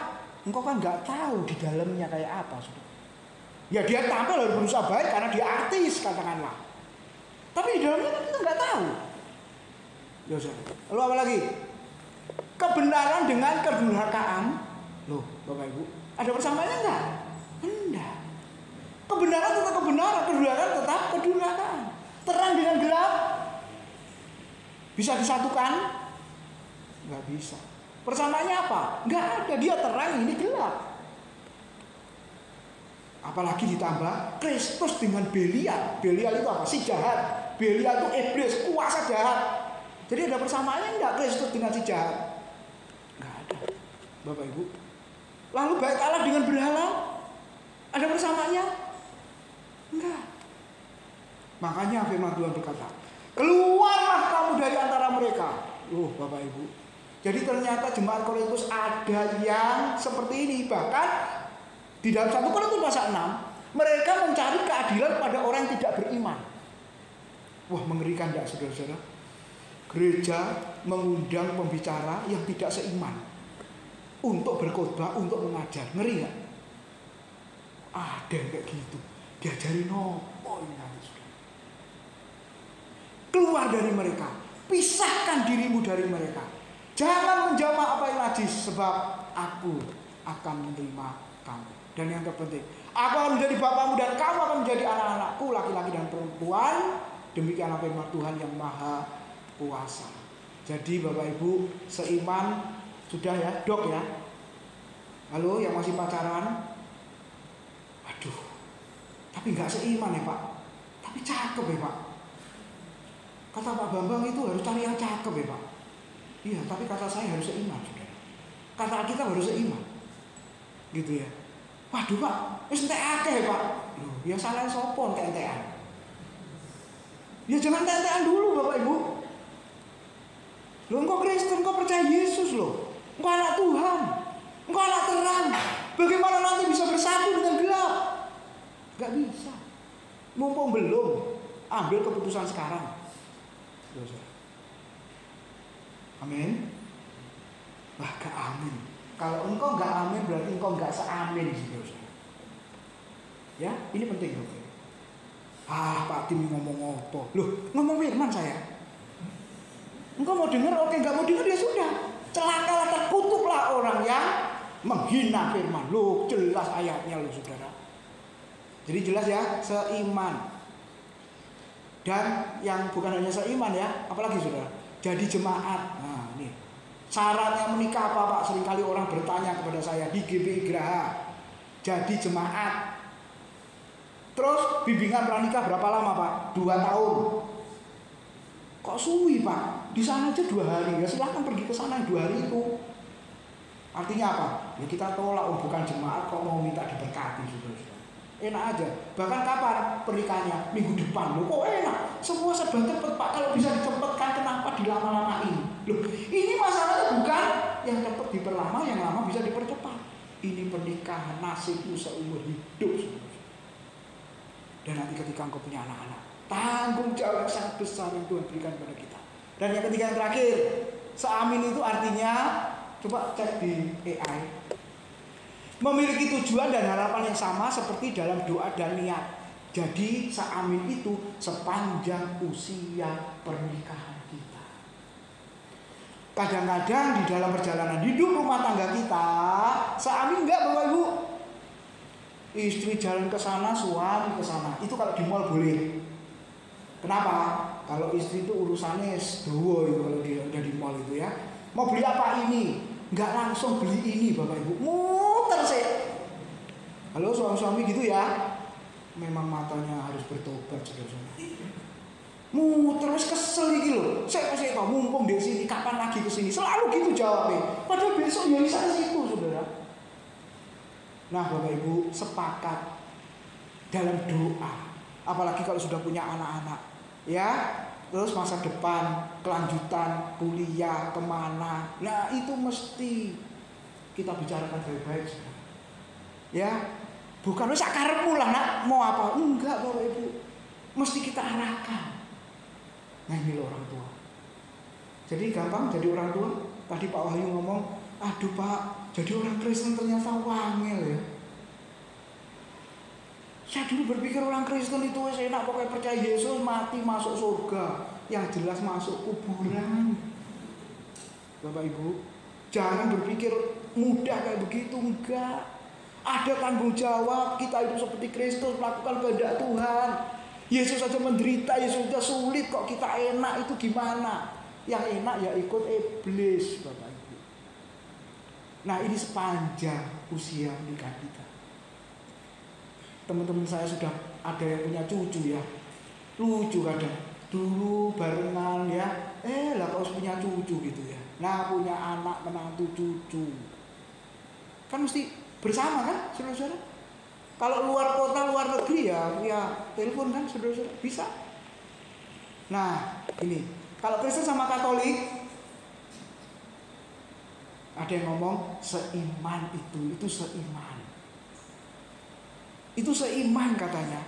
Engkau kan nggak tahu di dalamnya kayak apa, Saudara. Ya dia tampil harus berusaha baik karena dia artis, katakanlah. Tapi di dalamnya kita nggak tahu. Ya, Saudara. Lalu apa lagi? Kebenaran dengan kedurhakaan. Loh, Bapak Ibu, ada persamaannya enggak? Enggak. Kebenaran tetap kebenaran, kedurhakaan tetap kedurhakaan. Terang dengan gelap bisa disatukan? Nggak bisa. Persamaannya apa? Nggak ada. Dia terang, ini gelap. Apalagi ditambah Kristus dengan Belial. Belial itu apa? Si jahat. Belial itu iblis, kuasa jahat. Jadi ada persamaannya enggak Kristus dengan si jahat? Nggak ada, Bapak Ibu. Lalu baik Allah dengan berhala, ada persamaannya? Enggak. Makanya firman Tuhan berkata, keluarlah kamu dari antara mereka. Bapak Ibu. Jadi ternyata jemaat Korintus ada yang seperti ini. Bahkan di dalam 1 Korintus pasal 6, mereka mencari keadilan pada orang yang tidak beriman. Wah, mengerikan enggak, saudara-saudara? Gereja mengundang pembicara yang tidak seiman untuk berkhotbah, untuk mengajar. Ngeri enggak? Ada yang kayak gitu. Diajarin nopo ini nanti, saudara. Keluar dari mereka, pisahkan dirimu dari mereka. Jangan menjamah apa yang najis, sebab aku akan menerima kamu. Dan yang terpenting, aku akan menjadi bapamu dan kamu akan menjadi anak-anakku, laki-laki dan perempuan. Demikianlah firman Tuhan yang maha kuasa. Jadi Bapak Ibu seiman sudah ya, Dok ya. Halo, yang masih pacaran, aduh, tapi nggak seiman ya Pak. Tapi cakep ya Pak. Kata Pak Bambang itu harus cari yang cakep ya Pak. Iya, tapi kata saya harus seiman, saudara. Kata kita harus seiman, gitu ya. Waduh Pak, wis entek akeh Pak. Loh, ya salah sopon entekan. Ya jangan entekan dulu Bapak Ibu. Loh, engkau Kristen, engkau percaya Yesus loh. Engkau anak Tuhan. Engkau anak terang. Bagaimana nanti bisa bersatu dengan gelap? Gak bisa. Mumpung belum, ambil keputusan sekarang. Amin. Wah, gak amin. Kalau engkau gak amin berarti engkau gak seamin, saudara. Ya, ini penting. Pak Tim ngomong apa? Loh, ngomong firman saya. Engkau mau dengar, oke, gak mau dengar ya sudah. Celakalah, terkutuklah orang yang menghina firman. Loh, jelas ayatnya loh, saudara. Jadi jelas ya, seiman. Dan yang bukan hanya seiman ya, apalagi saudara, jadi jemaat. Nah ini syaratnya menikah apa Pak? Seringkali orang bertanya kepada saya di GBI Graha. Jadi jemaat. Terus bimbingan pranikah berapa lama Pak? 2 tahun. Kok suwi Pak? Di sana aja 2 hari. Ya silahkan pergi ke sana 2 hari itu. Artinya apa? Ya kita tolak, bukan jemaat kok mau minta diberkati, saudara. Enak aja. Bahkan kapan pernikahannya? Minggu depan. Loh, kok enak? Semua serba cepet Pak. Kalau bisa dicepetkan, kenapa dilama-lamain? Loh, ini masalahnya bukan yang cepet diperlama, yang lama bisa dipercepat. Ini pernikahan, nasibmu seumur hidup. Dan nanti ketika engkau punya anak-anak, tanggung jawab yang sangat besar yang Tuhan berikan kepada kita. Dan yang ketiga, yang terakhir, seamin itu artinya, coba cek di AI, memiliki tujuan dan harapan yang sama seperti dalam doa dan niat. Jadi seamin itu sepanjang usia pernikahan kita. Kadang-kadang di dalam perjalanan hidup rumah tangga kita, seamin enggak Bapak Ibu? Istri jalan ke sana, suami ke sana. Itu kalau di mall boleh. Kenapa? Kalau istri itu urusannya sedowo itu kalau dia udah di mall itu ya. Mau beli apa ini? Nggak langsung beli ini Bapak Ibu. Muter sih. Halo suami-suami gitu ya. Memang matanya harus bertobat saudara-saudara. Muter wis kesel iki lho. Saya tahu mumpung di sini kapan lagi ke sini. Selalu gitu jawabnya. Padahal besok ya bisa ke situ, Saudara. Nah, Bapak Ibu sepakat dalam doa. Apalagi kalau sudah punya anak-anak, ya. Terus masa depan, kelanjutan, kuliah, kemana. Nah, itu mesti kita bicarakan baik-baik, Saudara. Ya. Bukan wis akarepmu lah, Nak, mau apa? Enggak, Bapak Ibu. Mesti kita arahkan. Nah, ini loh orang tua. Jadi gampang jadi orang tua. Tadi Pak Wahyu ngomong, aduh Pak, jadi orang Kristen ternyata wangil ya. Saya dulu berpikir orang Kristen itu enak, pokoknya percaya Yesus mati masuk surga. Yang jelas masuk kuburan. Bapak Ibu, jangan berpikir mudah kayak begitu, enggak. Ada tanggung jawab, kita itu seperti Kristus melakukan kehendak Tuhan. Yesus saja menderita, Yesus saja sulit, kok kita enak, itu gimana? Yang enak ya ikut iblis, Bapak Ibu. Nah, ini sepanjang usia nikah kita. Teman-teman saya sudah ada yang punya cucu ya. Lucu kadang. Dulu barengan ya. Lah kalau punya cucu gitu ya. Nah, punya anak menantu cucu. Kan mesti bersama kan, saudara-saudara? Kalau luar kota, luar negeri ya telepon kan, saudara-saudara, bisa. Nah, ini kalau Kristen sama Katolik, ada yang ngomong seiman itu seiman. Itu seiman katanya.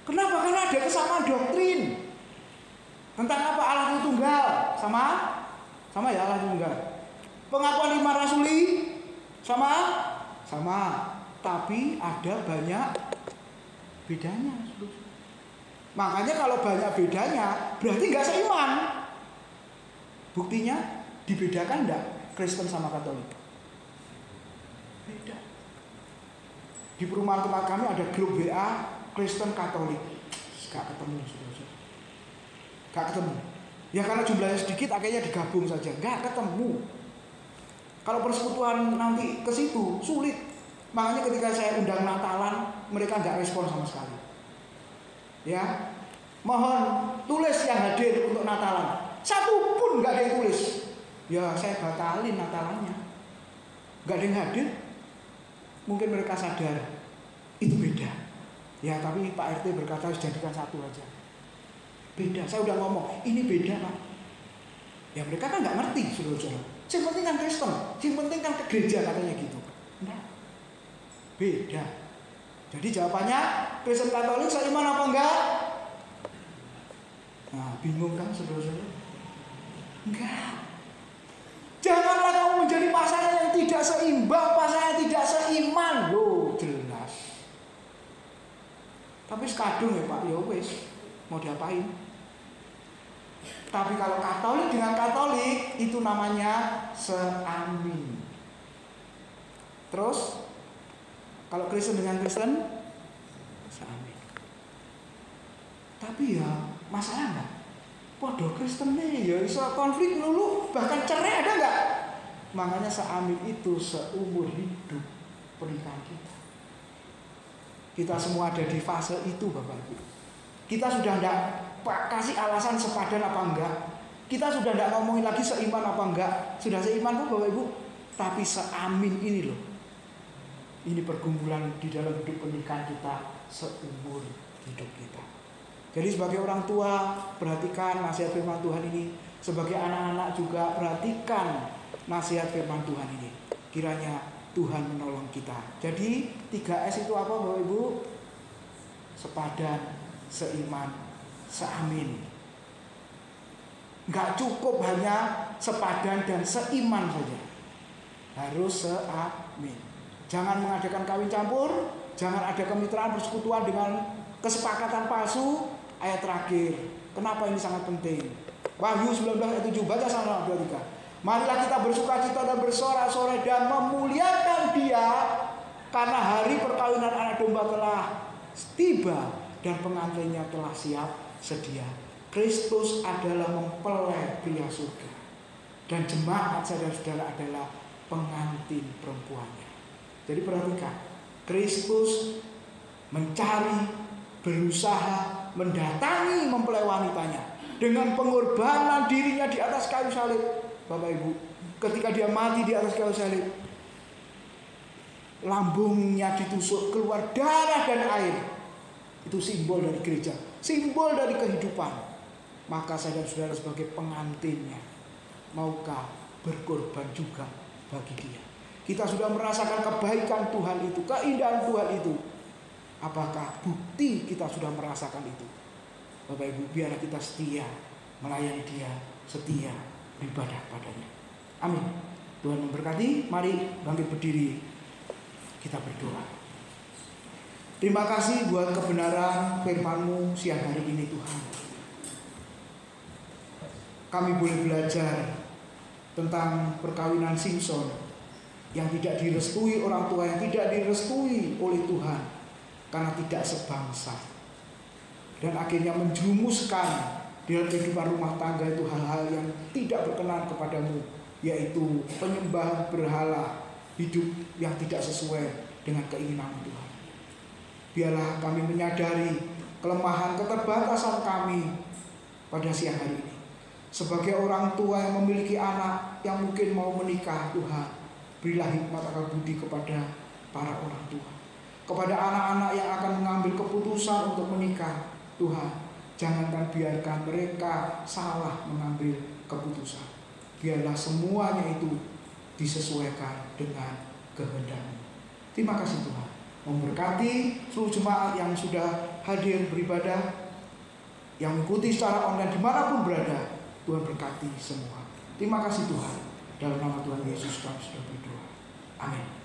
Kenapa? Karena ada kesamaan doktrin. Tentang apa? Allah itu tunggal, sama ya Allah itu tunggal. Pengakuan 5 rasuli sama. Tapi ada banyak bedanya. Makanya kalau banyak bedanya berarti nggak seiman. Buktinya dibedakan enggak Kristen sama Katolik? Beda. Di perumahan tempat kami ada grup WA Kristen Katolik. Gak ketemu, saudara. Gak ketemu. Ya karena jumlahnya sedikit akhirnya digabung saja. Gak ketemu. Kalau persekutuan nanti ke situ sulit. Makanya ketika saya undang Natalan, mereka nggak respon sama sekali. Ya, mohon tulis yang hadir untuk Natalan. Satu pun nggak ada yang tulis. Ya, saya batalin Natalannya. Nggak ada yang hadir. Mungkin mereka sadar itu beda. Ya, tapi Pak RT berkata harus jadikan satu aja. Beda. Saya udah ngomong ini beda Pak. Ya mereka kan nggak ngerti, saudara-saudara. Yang penting kan Kristen, yang penting kan ke gereja katanya gitu. Nah, beda. Jadi jawabannya Kristen Katolik seiman apa enggak? Nah, bingung kan saudara-saudara? Enggak. Janganlah kamu menjadi pasangan yang tidak seimbang, pasangan yang tidak seiman. Loh, jelas. Tapi sekadung ya Pak, ya wis, mau diapain? Tapi kalau Katolik dengan Katolik itu namanya seamin. Terus kalau Kristen dengan Kristen seamin. Tapi ya masalah enggak? Podo Kristen nih ya bisa konflik dulu, bahkan cerai ada enggak? Makanya seamin itu seumur hidup pernikahan kita. Kita semua ada di fase itu Bapak Ibu. Kita sudah enggak kasih alasan sepadan apa enggak. Kita sudah enggak ngomongin lagi seiman apa enggak. Sudah seiman kok Bapak Ibu. Tapi seamin ini loh. Ini pergumulan di dalam hidup pernikahan kita seumur hidup kita. Jadi sebagai orang tua perhatikan nasihat firman Tuhan ini. Sebagai anak-anak juga perhatikan nasihat firman Tuhan ini. Kiranya Tuhan menolong kita. Jadi 3S itu apa Bapak Ibu? Sepadan, seiman, seamin. Gak cukup hanya sepadan dan seiman saja. Harus seamin. Jangan mengadakan kawin campur. Jangan ada kemitraan persekutuan dengan kesepakatan palsu. Ayat terakhir. Kenapa ini sangat penting? Wahyu 19 ayat 7. Baca sama 2, 3. Marilah kita bersuka cita dan bersorak-sorai dan memuliakan Dia Karena hari perkawinan anak domba telah tiba dan pengantinnya telah siap sedia. Kristus adalah mempelai pria surga, dan jemaat saudara-saudara adalah pengantin perempuannya. Jadi perhatikan, Kristus mencari, berusaha mendatangi mempelai wanitanya dengan pengorbanan dirinya di atas kayu salib. Bapak Ibu, ketika dia mati di atas kayu salib, lambungnya ditusuk, keluar darah dan air. Itu simbol dari gereja, simbol dari kehidupan. Maka saudara-saudara sebagai pengantinnya, maukah berkorban juga bagi dia? Kita sudah merasakan kebaikan Tuhan itu, keindahan Tuhan itu. Apakah bukti kita sudah merasakan itu? Bapak Ibu, biarlah kita setia melayani dia, setia beribadah padanya. Amin. Tuhan memberkati. Mari bangkit berdiri, kita berdoa. Terima kasih buat kebenaran firman-Mu siang hari ini Tuhan. Kami boleh belajar tentang perkawinan Simson yang tidak direstui orang tua, yang tidak direstui oleh Tuhan karena tidak sebangsa, dan akhirnya menjerumuskan dalam kehidupan rumah tangga itu hal-hal yang tidak berkenan kepadamu, yaitu penyembahan berhala, hidup yang tidak sesuai dengan keinginan Tuhan. Biarlah kami menyadari kelemahan, keterbatasan kami pada siang hari ini. Sebagai orang tua yang memiliki anak yang mungkin mau menikah, Tuhan, berilah hikmat akal budi kepada para orang tua, kepada anak-anak yang akan mengambil keputusan untuk menikah. Tuhan, jangankan biarkan mereka salah mengambil keputusan. Biarlah semuanya itu disesuaikan dengan kehendak-Mu. Terima kasih Tuhan. Memberkati seluruh jemaat yang sudah hadir beribadah, yang mengikuti secara online dimanapun berada. Tuhan berkati semua. Terima kasih Tuhan. Dalam nama Tuhan Yesus kami sudah berdoa. Amin.